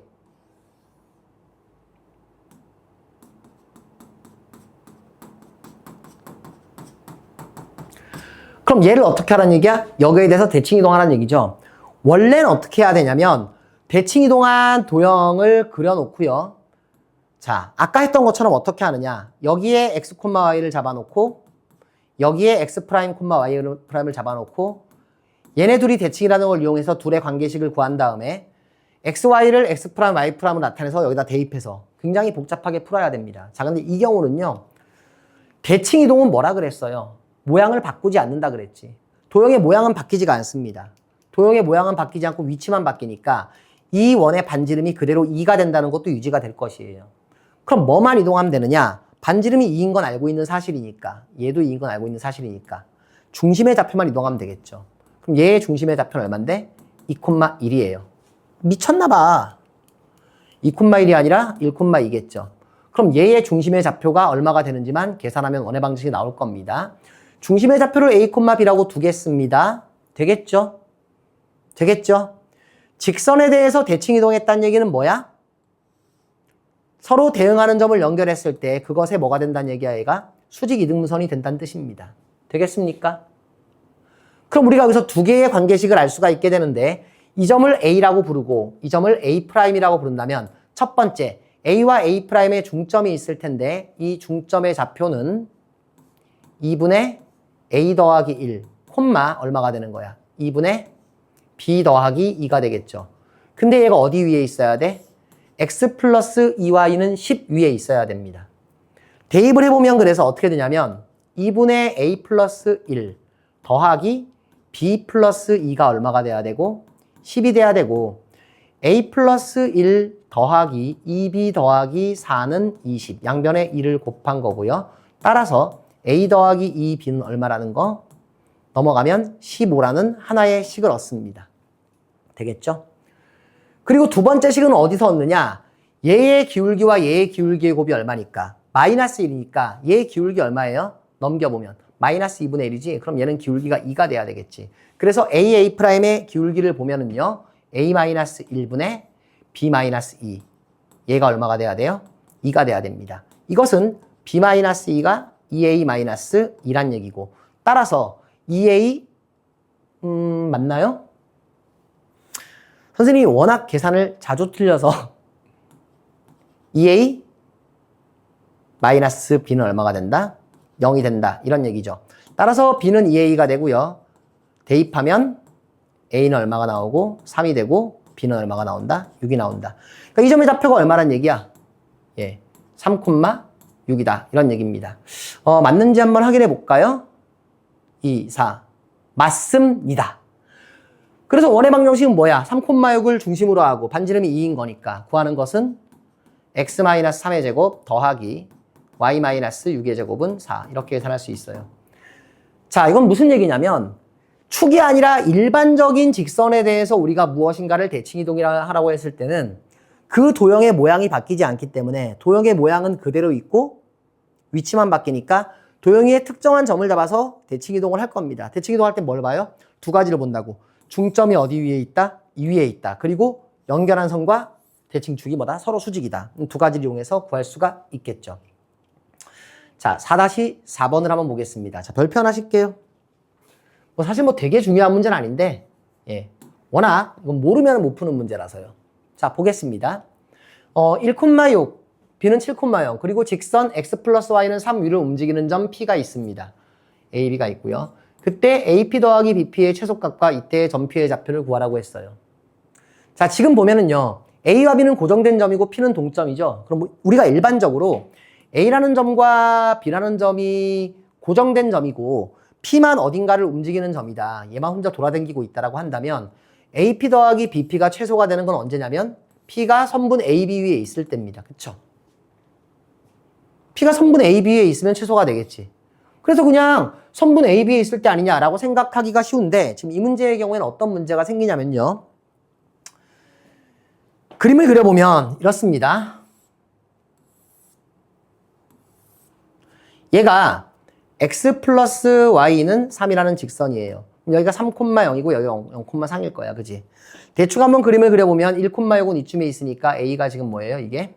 그럼 얘를 어떻게 하라는 얘기야? 여기에 대해서 대칭 이동하라는 얘기죠. 원래는 어떻게 해야 되냐면 대칭 이동한 도형을 그려놓고요. 자, 아까 했던 것처럼 어떻게 하느냐? 여기에 x, y를 잡아놓고 여기에 x 프라임, y 프라임을 잡아놓고 얘네 둘이 대칭이라는 걸 이용해서 둘의 관계식을 구한 다음에 xy를 x 프라임, y 프라임으로 나타내서 여기다 대입해서 굉장히 복잡하게 풀어야 됩니다. 자, 근데 이 경우는요. 대칭 이동은 뭐라 그랬어요? 모양을 바꾸지 않는다 그랬지. 도형의 모양은 바뀌지가 않습니다. 도형의 모양은 바뀌지 않고 위치만 바뀌니까 이 원의 반지름이 그대로 2가 된다는 것도 유지가 될 것이에요. 그럼 뭐만 이동하면 되느냐? 반지름이 2인 건 알고 있는 사실이니까, 얘도 2인 건 알고 있는 사실이니까 중심의 좌표만 이동하면 되겠죠. 그럼 얘의 중심의 좌표는 얼만데? 2,1이에요. 미쳤나 봐. 2,1이 아니라 1,2겠죠. 그럼 얘의 중심의 좌표가 얼마가 되는지만 계산하면 원의 방정식이 나올 겁니다. 중심의 좌표를 a, b라고 두겠습니다. 되겠죠? 되겠죠? 직선에 대해서 대칭 이동했다는 얘기는 뭐야? 서로 대응하는 점을 연결했을 때 그것에 뭐가 된다는 얘기야, 얘가? 수직 이등분선이 된다는 뜻입니다. 되겠습니까? 그럼 우리가 여기서 두 개의 관계식을 알 수가 있게 되는데 이 점을 A라고 부르고 이 점을 A'이라고 부른다면 첫 번째 A와 A'의 중점이 있을 텐데 이 중점의 좌표는 2분의 A 더하기 1, 콤마 얼마가 되는 거야? 2분의 B 더하기 2가 되겠죠. 근데 얘가 어디 위에 있어야 돼? X 플러스 2Y는 10 위에 있어야 됩니다. 대입을 해보면 그래서 어떻게 되냐면 2분의 A 플러스 1 더하기 B 플러스 2가 얼마가 돼야 되고 10이 돼야 되고 A 플러스 1 더하기 2B 더하기 4는 20. 양변에 1을 곱한 거고요. 따라서 A 더하기 2B는 얼마라는 거? 넘어가면 15라는 하나의 식을 얻습니다. 되겠죠? 그리고 두 번째 식은 어디서 얻느냐? 얘의 기울기와 얘의 기울기의 곱이 얼마니까? 마이너스 1이니까 얘의 기울기 얼마예요? 넘겨보면 마이너스 2분의 1이지? 그럼 얘는 기울기가 2가 돼야 되겠지. 그래서 A'A'의 기울기를 보면은요. A-1분의 B-2. 얘가 얼마가 돼야 돼요? 2가 돼야 됩니다. 이것은 B-2가 2A-2란 얘기고 따라서 2A 맞나요? 선생님이 워낙 계산을 자주 틀려서 2A 마이너스 B는 얼마가 된다? 0이 된다. 이런 얘기죠. 따라서 B는 2A가 되고요. 대입하면 A는 얼마가 나오고 3이 되고 B는 얼마가 나온다? 6이 나온다. 그러니까 이 점의 좌표가 얼마란 얘기야? 예, 3,6이다. 이런 얘기입니다. 맞는지 한번 확인해 볼까요? 2, 4. 맞습니다. 그래서 원의 방정식은 뭐야? 3,6을 중심으로 하고 반지름이 2인 거니까 구하는 것은 x-3의 제곱 더하기 y-6의 제곱은 4. 이렇게 계산할 수 있어요. 자, 이건 무슨 얘기냐면 축이 아니라 일반적인 직선에 대해서 우리가 무엇인가를 대칭이동이라고 했을 때는 그 도형의 모양이 바뀌지 않기 때문에 도형의 모양은 그대로 있고 위치만 바뀌니까 도형의 특정한 점을 잡아서 대칭이동을 할 겁니다. 대칭이동할 때 뭘 봐요? 두 가지를 본다고. 중점이 어디 위에 있다? 이 위에 있다. 그리고 연결한 선과 대칭축이 뭐다? 서로 수직이다. 두 가지를 이용해서 구할 수가 있겠죠. 자, 4-4번을 한번 보겠습니다. 자, 별표 하나 칠게요. 사실 되게 중요한 문제는 아닌데, 예. 워낙 이건 모르면 못 푸는 문제라서요. 자, 보겠습니다. 1,6, B는 7,0, 그리고 직선 X 플러스 Y는 3 위를 움직이는 점 P가 있습니다. A, B가 있고요. 그때 AP 더하기 BP의 최소값과 이때의 점 P의 좌표를 구하라고 했어요. 자, 지금 보면은요. A와 B는 고정된 점이고 P는 동점이죠. 그럼 우리가 일반적으로 A라는 점과 B라는 점이 고정된 점이고 P만 어딘가를 움직이는 점이다. 얘만 혼자 돌아다니고 있다라고 한다면 AP 더하기 BP가 최소가 되는 건 언제냐면 P가 선분 AB 위에 있을 때입니다. 그쵸? P가 선분 AB 위에 있으면 최소가 되겠지. 그래서 그냥 선분 AB에 있을 때 아니냐라고 생각하기가 쉬운데 지금 이 문제의 경우에는 어떤 문제가 생기냐면요. 그림을 그려보면 이렇습니다. 얘가 x 플러스 y는 3이라는 직선이에요. 여기가 3,0이고 여기가 0,3일 거야. 그지? 대충 한번 그림을 그려보면 1,6은 이쯤에 있으니까 a가 지금 뭐예요? 이게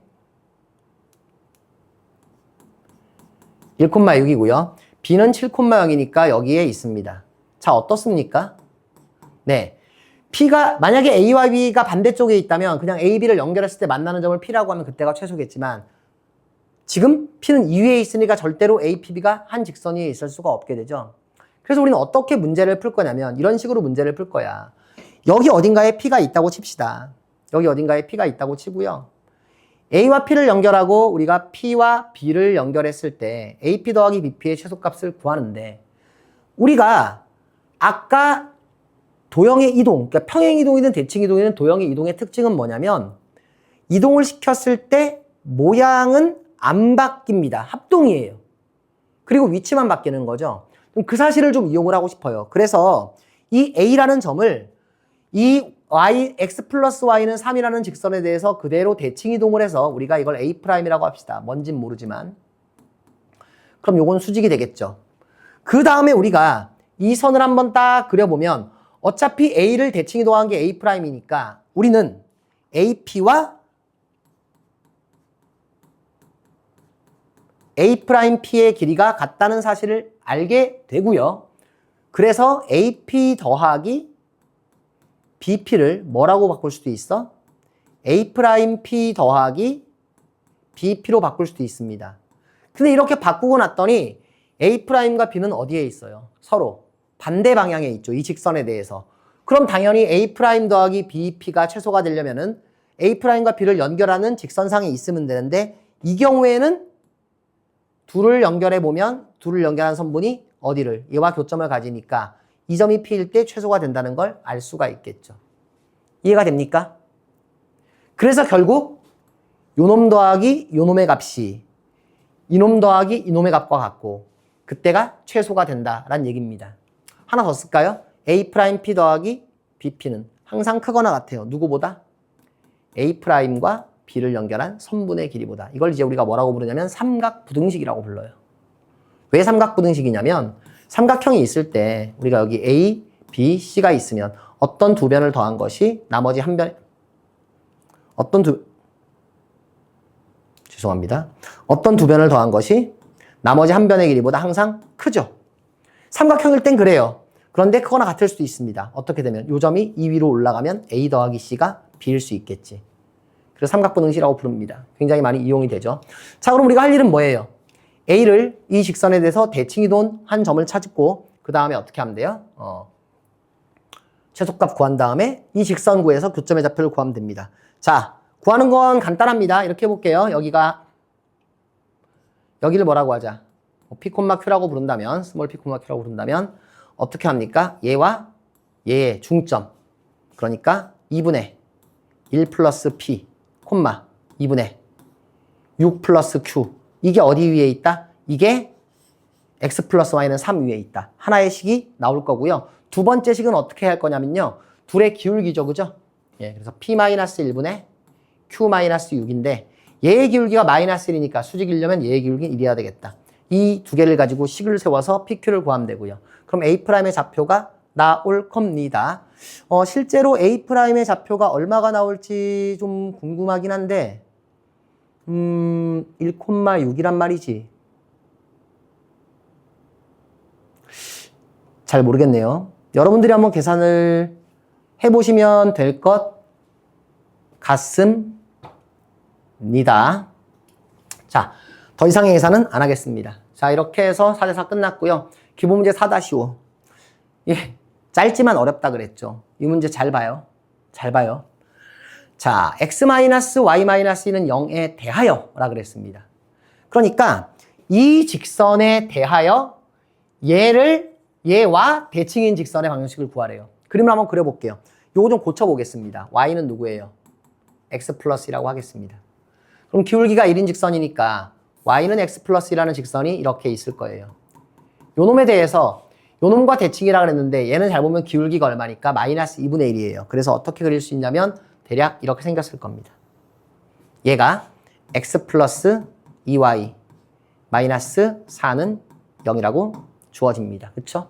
1,6이고요. b는 7,0이니까 여기에 있습니다. 자, 어떻습니까? 네. P가 만약에 A와 B가 반대쪽에 있다면 그냥 A, B를 연결했을 때 만나는 점을 P라고 하면 그때가 최소겠지만 지금 P는 2위에 있으니까 절대로 A, P, B가 한 직선 위에 있을 수가 없게 되죠. 그래서 우리는 어떻게 문제를 풀 거냐면 이런 식으로 문제를 풀 거야. 여기 어딘가에 P가 있다고 칩시다. 여기 어딘가에 P가 있다고 치고요. A와 P를 연결하고 우리가 P와 B를 연결했을 때 AP 더하기 BP의 최소값을 구하는데 우리가 아까 도형의 이동, 그러니까 평행 이동이든 대칭 이동이든 도형의 이동의 특징은 뭐냐면 이동을 시켰을 때 모양은 안 바뀝니다. 합동이에요. 그리고 위치만 바뀌는 거죠. 그 사실을 좀 이용을 하고 싶어요. 그래서 이 A라는 점을 이 x 플러스 y는 3이라는 직선에 대해서 그대로 대칭 이동을 해서 우리가 이걸 A'이라고 합시다. 뭔진 모르지만. 그럼 요건 수직이 되겠죠. 그 다음에 우리가 이 선을 한번 딱 그려보면 어차피 A를 대칭 이동한 게 A'이니까 우리는 AP와 A'P의 길이가 같다는 사실을 알게 되고요. 그래서 AP 더하기 BP를 뭐라고 바꿀 수도 있어? A'P 더하기 BP로 바꿀 수도 있습니다. 근데 이렇게 바꾸고 났더니 A'과 B는 어디에 있어요? 서로 반대 방향에 있죠. 이 직선에 대해서. 그럼 당연히 A' 더하기 BP가 최소가 되려면은 A'과 B를 연결하는 직선상에 있으면 되는데 이 경우에는 둘을 연결해 보면 둘을 연결한 선분이 어디를? 얘와 교점을 가지니까 이 점이 P일 때 최소가 된다는 걸 알 수가 있겠죠. 이해가 됩니까? 그래서 결국 요놈 더하기 요놈의 값이 이놈 더하기 이놈의 값과 같고 그때가 최소가 된다라는 얘기입니다. 하나 더 쓸까요? A'P 더하기 BP는 항상 크거나 같아요. 누구보다? A'과 B를 연결한 선분의 길이보다. 이걸 이제 우리가 뭐라고 부르냐면 삼각부등식이라고 불러요. 왜 삼각부등식이냐면 삼각형이 있을 때 우리가 여기 A, B, C가 있으면 어떤 두 변을 더한 것이 나머지 한 변, 어떤 두 변을 더한 것이 나머지 한 변의 길이보다 항상 크죠. 삼각형일 땐 그래요. 그런데 크거나 같을 수도 있습니다. 어떻게 되면 요 점이 이 위로 올라가면 A 더하기 C가 B일 수 있겠지. 그래서 삼각부등식이라고 부릅니다. 굉장히 많이 이용이 되죠. 자, 그럼 우리가 할 일은 뭐예요? A를 이 직선에 대해서 대칭이동 한 점을 찾고 그 다음에 어떻게 하면 돼요? 최소값 구한 다음에 이 직선 구에서 교점의 좌표를 구하면 됩니다. 자, 구하는 건 간단합니다. 이렇게 해볼게요. 여기를 뭐라고 하자? P, Q라고 부른다면, 스몰 P, Q라고 부른다면 어떻게 합니까? 얘와 얘의 중점. 그러니까 2분의 1 플러스 P, 2분의 6 플러스 Q. 이게 어디 위에 있다? 이게 X 플러스 Y는 3 위에 있다. 하나의 식이 나올 거고요. 두 번째 식은 어떻게 할 거냐면요. 둘의 기울기죠. 그죠? 예, 그래서 P-1분의 Q-6인데 얘의 기울기가 마이너스 1이니까 수직이려면 얘의 기울기는 1이어야 되겠다. 이 두 개를 가지고 식을 세워서 PQ를 구하면 되고요. 그럼 A'의 좌표가 나올 겁니다. 실제로 A'의 좌표가 얼마가 나올지 좀 궁금하긴 한데 1,6이란 말이지. 잘 모르겠네요. 여러분들이 한번 계산을 해보시면 될 것 같습니다. 자, 더 이상의 계산은 안 하겠습니다. 자, 이렇게 해서 4대4 끝났고요. 기본 문제 4-5. 예, 짧지만 어렵다 그랬죠. 이 문제 잘 봐요. 잘 봐요. 자, x-y-2는 0에 대하여라 그랬습니다. 그러니까 이 직선에 대하여 얘와 대칭인 직선의 방정식을 구하래요. 그림을 한번 그려볼게요. 요거 좀 고쳐보겠습니다. y는 누구예요? x 플러스라고 하겠습니다. 그럼 기울기가 1인 직선이니까 y는 x 플러스라는 직선이 이렇게 있을 거예요. 요놈에 대해서 요놈과 대칭이라고 그랬는데 얘는 잘 보면 기울기가 얼마니까 마이너스 2분의 1이에요. 그래서 어떻게 그릴 수 있냐면 대략 이렇게 생겼을 겁니다. 얘가 x 플러스 2y 마이너스 4는 0이라고 주어집니다. 그쵸?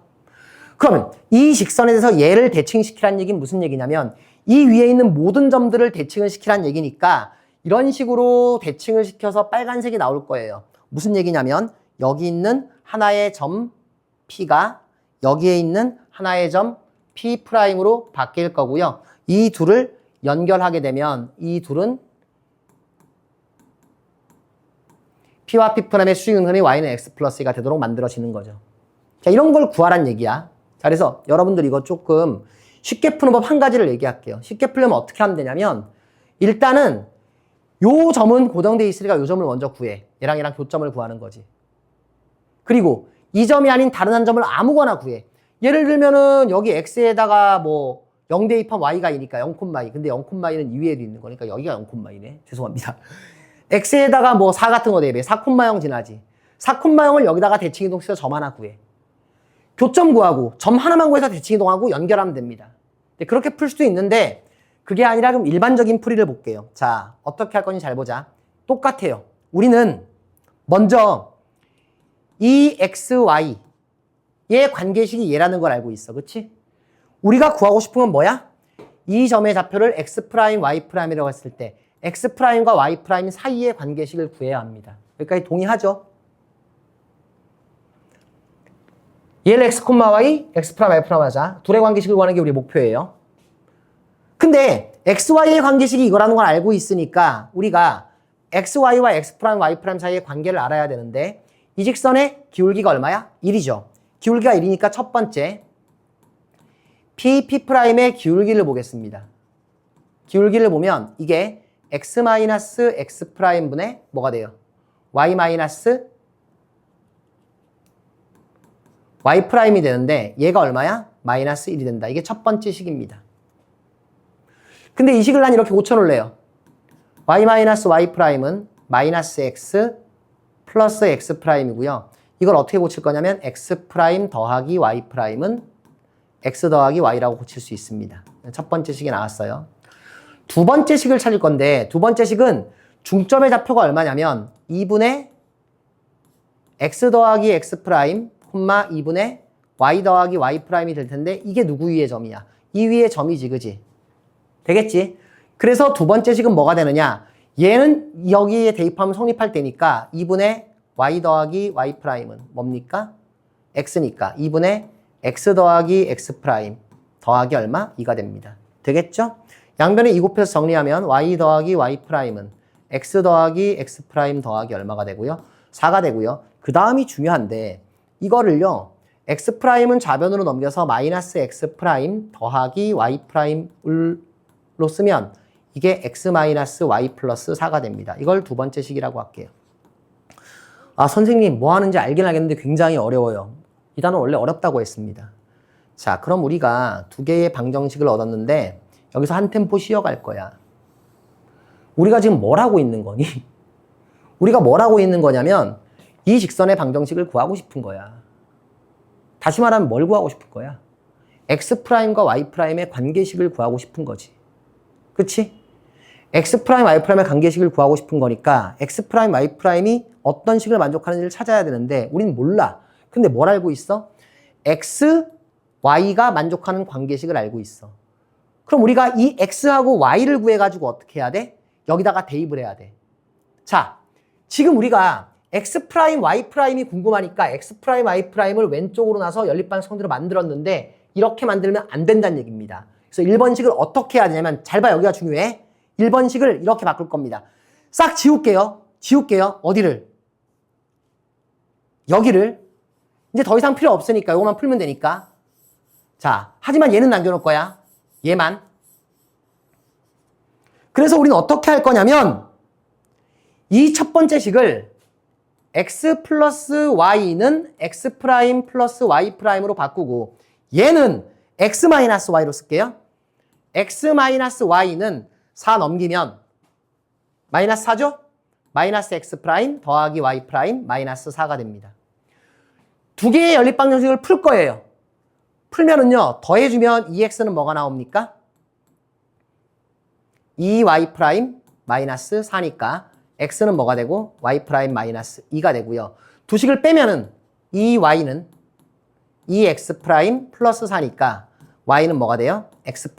그러면 이 직선에 대해서 얘를 대칭시키라는 얘기는 무슨 얘기냐면 이 위에 있는 모든 점들을 대칭을 시키라는 얘기니까 이런 식으로 대칭을 시켜서 빨간색이 나올 거예요. 무슨 얘기냐면 여기 있는 하나의 점 P가 여기에 있는 하나의 점 P'으로 바뀔 거고요. 이 둘을 연결하게 되면 이 둘은 P와 P'의 수직응선이 Y는 X 플러스 2가 되도록 만들어지는 거죠. 자, 이런 걸 구하란 얘기야. 자, 그래서 여러분들 이거 조금 쉽게 푸는 법 한 가지를 얘기할게요. 쉽게 풀려면 어떻게 하면 되냐면 일단은 요 점은 고정돼 있으니까 요 점을 먼저 구해. 얘랑 교점을 구하는 거지. 그리고 이 점이 아닌 다른 한 점을 아무거나 구해. 예를 들면은 여기 x에다가 뭐 0 대입한 y가 2니까 0,2. 근데 0,2는 2위에도 있는 거니까 여기가 0,2네. 죄송합니다. x에다가 뭐 4 같은 거 대입해. 4,0 지나지. 4,0을 여기다가 대칭 이동시켜서 점 하나 구해. 교점 구하고 점 하나만 구해서 대칭 이동하고 연결하면 됩니다. 그렇게 풀 수도 있는데 그게 아니라 좀 일반적인 풀이를 볼게요. 자, 어떻게 할 건지 잘 보자. 똑같아요. 우리는 먼저 이 x, y의 관계식이 얘라는 걸 알고 있어. 그치? 우리가 구하고 싶은 건 뭐야? 이 점의 좌표를 x', y'이라고 했을 때 x'과 y' 사이의 관계식을 구해야 합니다. 여기까지 동의하죠? 얘를 x, y, x', y' 하자. 둘의 관계식을 구하는 게 우리 목표예요. 근데 XY의 관계식이 이거라는 걸 알고 있으니까 우리가 XY와 X', Y' 사이의 관계를 알아야 되는데 이 직선의 기울기가 얼마야? 1이죠. 기울기가 1이니까 첫 번째 P'의 기울기를 보겠습니다. 기울기를 보면 이게 X-X'분의 뭐가 돼요? Y''이 되는데 얘가 얼마야? 마이너스 1이 된다. 이게 첫 번째 식입니다. 근데 이 식을 난 이렇게 고쳐놓을래요. Y'-Y'은 마이너스 X 플러스 X'이고요. 이걸 어떻게 고칠 거냐면 X' 더하기 Y'은 X 더하기 Y라고 고칠 수 있습니다. 첫 번째 식이 나왔어요. 두 번째 식을 찾을 건데 두 번째 식은 중점의 좌표가 얼마냐면 2분의 X 더하기 X', 2분의 Y 더하기 Y'이 될 텐데 이게 누구 위의 점이야? 이 위의 점이지, 그지? 되겠지? 그래서 두 번째 식은 뭐가 되느냐? 얘는 여기에 대입하면 성립할 때니까 2분의 Y 더하기 Y'은 뭡니까? X니까 2분의 X 더하기 X' 더하기 얼마? 2가 됩니다. 되겠죠? 양변에 2 곱해서 정리하면 Y 더하기 Y'은 X 더하기 X' 더하기 얼마가 되고요? 4가 되고요. 그 다음이 중요한데 이거를요. X'은 좌변으로 넘겨서 마이너스 X' 더하기 Y'로 쓰면 이게 X 마이너스 Y 플러스 4가 됩니다. 이걸 두 번째 식이라고 할게요. 아, 선생님 뭐 하는지 알긴 알겠는데 굉장히 어려워요. 이 단어 원래 어렵다고 했습니다. 자, 그럼 우리가 두 개의 방정식을 얻었는데 여기서 한 템포 쉬어갈 거야. 우리가 지금 뭘 하고 있는 거니? 우리가 뭘 하고 있는 거냐면 이 직선의 방정식을 구하고 싶은 거야. 다시 말하면 뭘 구하고 싶은 거야? X'과 Y'의 관계식을 구하고 싶은 거지. 그치? X', Y''의 관계식을 구하고 싶은 거니까 X', Y''이 어떤 식을 만족하는지를 찾아야 되는데 우린 몰라. 근데 뭘 알고 있어? X, Y가 만족하는 관계식을 알고 있어. 그럼 우리가 이 X하고 Y를 구해가지고 어떻게 해야 돼? 여기다가 대입을 해야 돼. 자, 지금 우리가 X', Y''이 궁금하니까 X', Y''을 왼쪽으로 나서 연립방정식으로 만들었는데 이렇게 만들면 안 된다는 얘기입니다. 그래서 1번식을 어떻게 해야 되냐면 잘 봐, 여기가 중요해. 1번식을 이렇게 바꿀 겁니다. 싹 지울게요. 어디를? 여기를. 이제 더 이상 필요 없으니까 이것만 풀면 되니까. 자, 하지만 얘는 남겨놓을 거야. 얘만. 그래서 우리는 어떻게 할 거냐면 이 첫 번째 식을 X 플러스 Y는 X' 플러스 Y''으로 바꾸고 얘는 X 마이너스 Y로 쓸게요. X 마이너스 Y는 4 넘기면 마이너스 4죠? 마이너스 X' 더하기 Y' 마이너스 4가 됩니다. 두 개의 연립방정식을 풀 거예요. 풀면은요, 더해주면 2x는 뭐가 나옵니까? 2y' 마이너스 4니까 x는 뭐가 되고 y' 마이너스 2가 되고요. 두 식을 빼면은 2y는 2x' 플러스 4니까 y는 뭐가 돼요? x'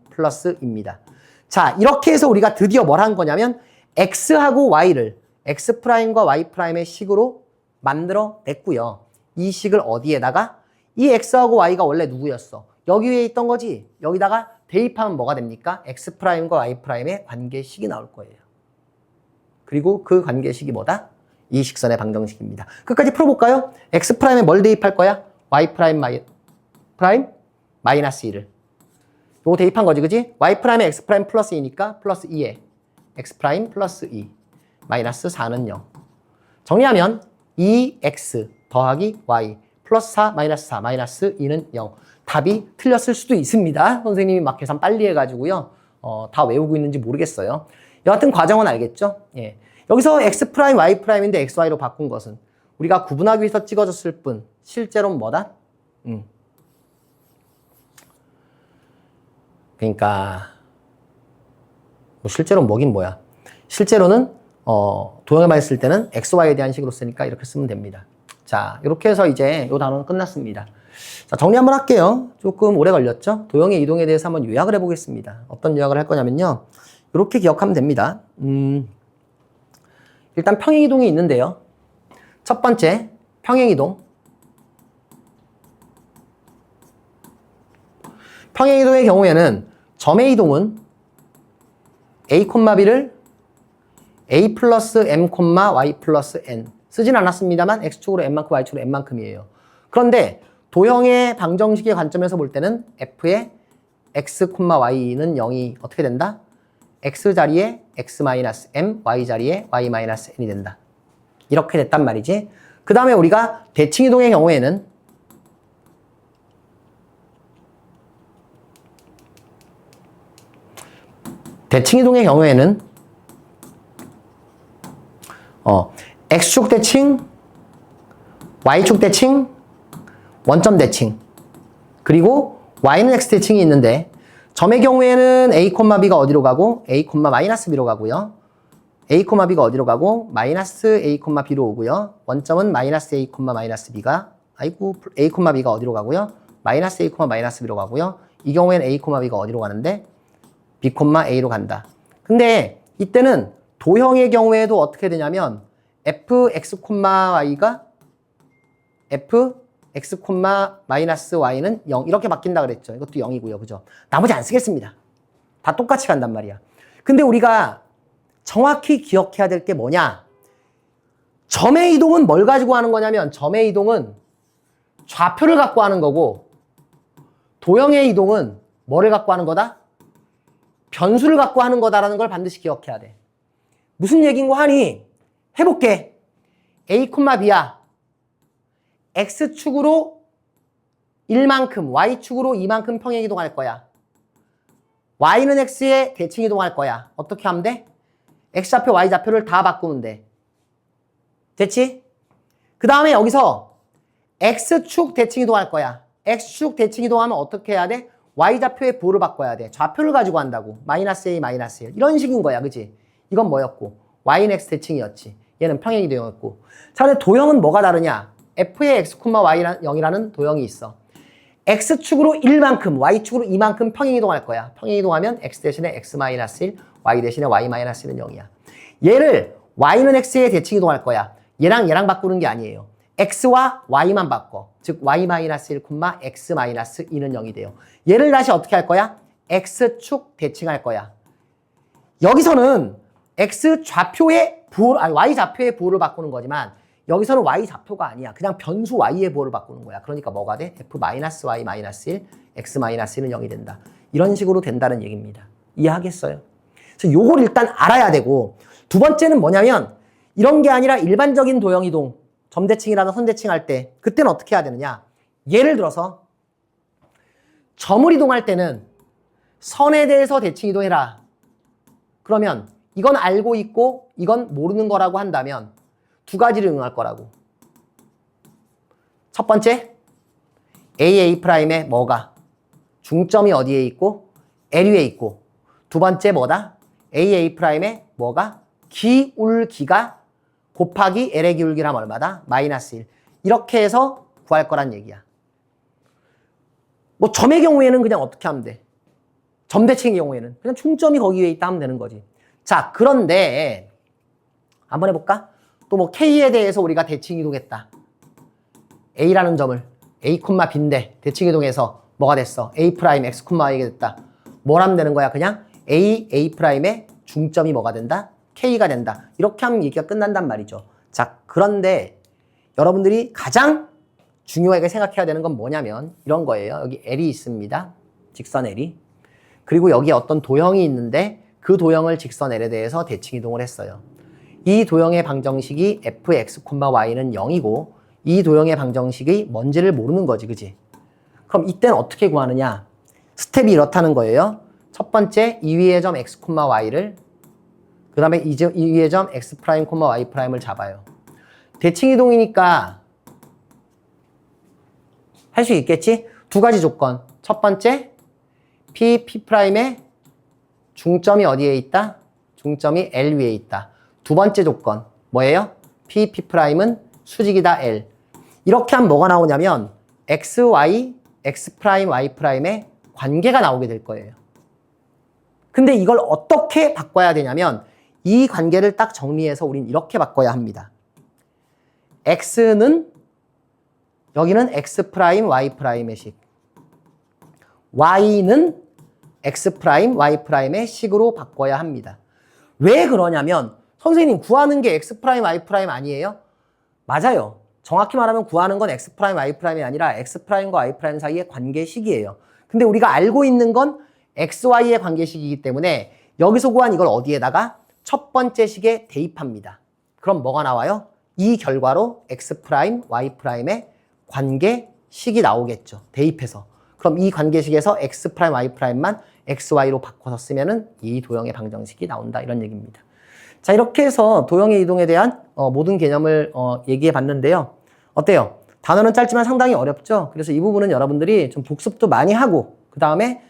플러스입니다. 자, 이렇게 해서 우리가 드디어 뭘 한 거냐면 x하고 y를 x'과 y'의 식으로 만들어 냈고요. 이 식을 어디에다가? 이 x하고 y가 원래 누구였어? 여기 위에 있던 거지. 여기다가 대입하면 뭐가 됩니까? x'과 y'의 관계식이 나올 거예요. 그리고 그 관계식이 뭐다? 이 직선의 방정식입니다. 끝까지 풀어볼까요? x'에 뭘 대입할 거야? y' 마이너스 2를. 요거 대입한 거지, 그지? y'의 x' 플러스 2니까 플러스 2에 x' 플러스 2 마이너스 4는 0. 정리하면 2x 더하기 y 플러스 4 마이너스 4 마이너스 2는 0. 답이 틀렸을 수도 있습니다. 선생님이 막 계산 빨리 해가지고요. 다 외우고 있는지 모르겠어요. 여하튼 과정은 알겠죠? 예. 여기서 x', y'인데 xy로 바꾼 것은 우리가 구분하기 위해서 찍어줬을 뿐 실제로는 뭐다? 그러니까 뭐 실제로는 뭐긴 뭐야. 실제로는 도형에만 있을 때는 xy에 대한 식으로 쓰니까 이렇게 쓰면 됩니다. 자, 이렇게 해서 이제 이 단어는 끝났습니다. 자, 정리 한번 할게요. 조금 오래 걸렸죠? 도형의 이동에 대해서 한번 요약을 해보겠습니다. 어떤 요약을 할 거냐면요. 이렇게 기억하면 됩니다. 일단 평행이동이 있는데요. 첫 번째, 평행이동. 평행이동의 경우에는 점의 이동은 a, b를 a 플러스 m, y 플러스 n 쓰진 않았습니다만 x축으로 n만큼 y축으로 n만큼이에요. 그런데 도형의 방정식의 관점에서 볼 때는 f의 x, y는 0이 어떻게 된다? x 자리에 x-m, y 자리에 y-n이 된다. 이렇게 됐단 말이지. 그 다음에 우리가 대칭이동의 경우에는 x축 대칭, y축 대칭, 원점 대칭, 그리고 y는 x 대칭이 있는데 점의 경우에는 a, b가 어디로 가고 a, -b로 가고요. a, b가 어디로 가고 마이너스 a, b로 오고요. 원점은 마이너스 a, b가 a, b가 어디로 가고요. 마이너스 a, b로 가고요. 이 경우에는 a, b가 어디로 가는데 b, a로 간다. 근데 이때는 도형의 경우에도 어떻게 되냐면 fx, y가 fx, -y는 0 이렇게 바뀐다 그랬죠. 이것도 0이고요. 그죠? 나머지 안 쓰겠습니다. 다 똑같이 간단 말이야. 근데 우리가 정확히 기억해야 될 게 뭐냐? 점의 이동은 뭘 가지고 하는 거냐면 점의 이동은 좌표를 갖고 하는 거고 도형의 이동은 뭐를 갖고 하는 거다? 변수를 갖고 하는 거다라는 걸 반드시 기억해야 돼. 무슨 얘기인고 하니? 해볼게. a, b야. x축으로 1만큼, y축으로 2만큼 평행 이동할 거야. y는 x에 대칭 이동할 거야. 어떻게 하면 돼? x좌표, y좌표를 다 바꾸면 돼. 됐지? 그 다음에 여기서 x축 대칭 이동할 거야. x축 대칭 이동하면 어떻게 해야 돼? y좌표의 부호를 바꿔야 돼. 좌표를 가지고 한다고. 마이너스 a, 마이너스 1. 이런 식인 거야. 그치? 이건 뭐였고? y는 x 대칭이었지. 얘는 평행 이동이었고. 자, 근데 도형은 뭐가 다르냐? f의 x, y는 0이라는 도형이 있어. x축으로 1만큼, y축으로 2만큼 평행 이동할 거야. 평행 이동하면 x 대신에 x-1, y 대신에 y-1은 0이야. 얘를 y는 x에 대칭 이동할 거야. 얘랑 바꾸는 게 아니에요. x와 y만 바꿔. 즉 y-1, x-2는 0이 돼요. 얘를 다시 어떻게 할 거야? x축 대칭할 거야. 여기서는 x 좌표의 부호, y 좌표의 부호를 바꾸는 거지만 여기서는 y 좌표가 아니야. 그냥 변수 y의 부호를 바꾸는 거야. 그러니까 뭐가 돼? f-y-1, x-1은 0이 된다. 이런 식으로 된다는 얘기입니다. 이해하겠어요? 그래서 요걸 일단 알아야 되고, 두 번째는 뭐냐면 이런 게 아니라 일반적인 도형 이동, 점대칭이라든 선대칭 할 때 그때는 어떻게 해야 되느냐? 예를 들어서 점을 이동할 때는 선에 대해서 대칭 이동해라. 그러면 이건 알고 있고 이건 모르는 거라고 한다면 두 가지를 응할 거라고. 첫 번째, AA'에 뭐가? 중점이 어디에 있고 L 위에 있고. 두 번째 뭐다? AA'에 뭐가? 기울기가 곱하기 L의 기울기라면 얼마다? 마이너스 1. 이렇게 해서 구할 거란 얘기야. 뭐 점의 경우에는 그냥 어떻게 하면 돼? 점대칭의 경우에는 그냥 중점이 거기 위에 있다 하면 되는 거지. 자, 그런데 한번 해볼까? 또 뭐 K에 대해서 우리가 대칭 이동했다. A라는 점을 A, B인데 대칭 이동해서 뭐가 됐어? A', X, Y가 됐다. 뭘 하면 되는 거야? 그냥 A'의 중점이 뭐가 된다? K가 된다. 이렇게 하면 얘기가 끝난단 말이죠. 자, 그런데 여러분들이 가장 중요하게 생각해야 되는 건 뭐냐면 이런 거예요. 여기 L이 있습니다. 직선 L이. 그리고 여기에 어떤 도형이 있는데 그 도형을 직선 L에 대해서 대칭 이동을 했어요. 이 도형의 방정식이 fx, y는 0이고 이 도형의 방정식이 뭔지를 모르는 거지. 그지? 그럼 이때는 어떻게 구하느냐? 스텝이 이렇다는 거예요. 첫 번째, 이 위의 점 x, y를 그 다음에 이 위의 점 x', y''을 잡아요. 대칭 이동이니까 할 수 있겠지? 두 가지 조건. 첫 번째, P'의 중점이 어디에 있다? 중점이 L 위에 있다. 두 번째 조건 뭐예요? P'은 수직이다 L. 이렇게 하면 뭐가 나오냐면 X, Y, X', Y''의 관계가 나오게 될 거예요. 근데 이걸 어떻게 바꿔야 되냐면 이 관계를 딱 정리해서 우린 이렇게 바꿔야 합니다. X는 여기는 X', Y''의 식. Y는 x 프라임, y 프라임의 식으로 바꿔야 합니다. 왜 그러냐면 선생님 구하는 게 x 프라임, y 프라임 아니에요? 맞아요. 정확히 말하면 구하는 건 x 프라임, y 프라임이 아니라 x 프라임과 y 프라임 사이의 관계식이에요. 근데 우리가 알고 있는 건 x, y의 관계식이기 때문에 여기서 구한 이걸 어디에다가 첫 번째 식에 대입합니다. 그럼 뭐가 나와요? 이 결과로 x 프라임, y 프라임의 관계식이 나오겠죠. 대입해서. 그럼 이 관계식에서 x 프라임, y 프라임만 x, y로 바꿔서 쓰면은 이 도형의 방정식이 나온다. 이런 얘기입니다. 자, 이렇게 해서 도형의 이동에 대한 모든 개념을 얘기해 봤는데요. 어때요? 단어는 짧지만 상당히 어렵죠? 그래서 이 부분은 여러분들이 좀 복습도 많이 하고 그 다음에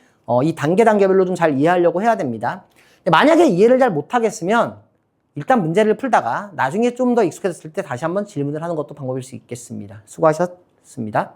이 단계별로 좀 잘 이해하려고 해야 됩니다. 만약에 이해를 잘 못하겠으면 일단 문제를 풀다가 나중에 좀 더 익숙해졌을 때 다시 한번 질문을 하는 것도 방법일 수 있겠습니다. 수고하셨습니다.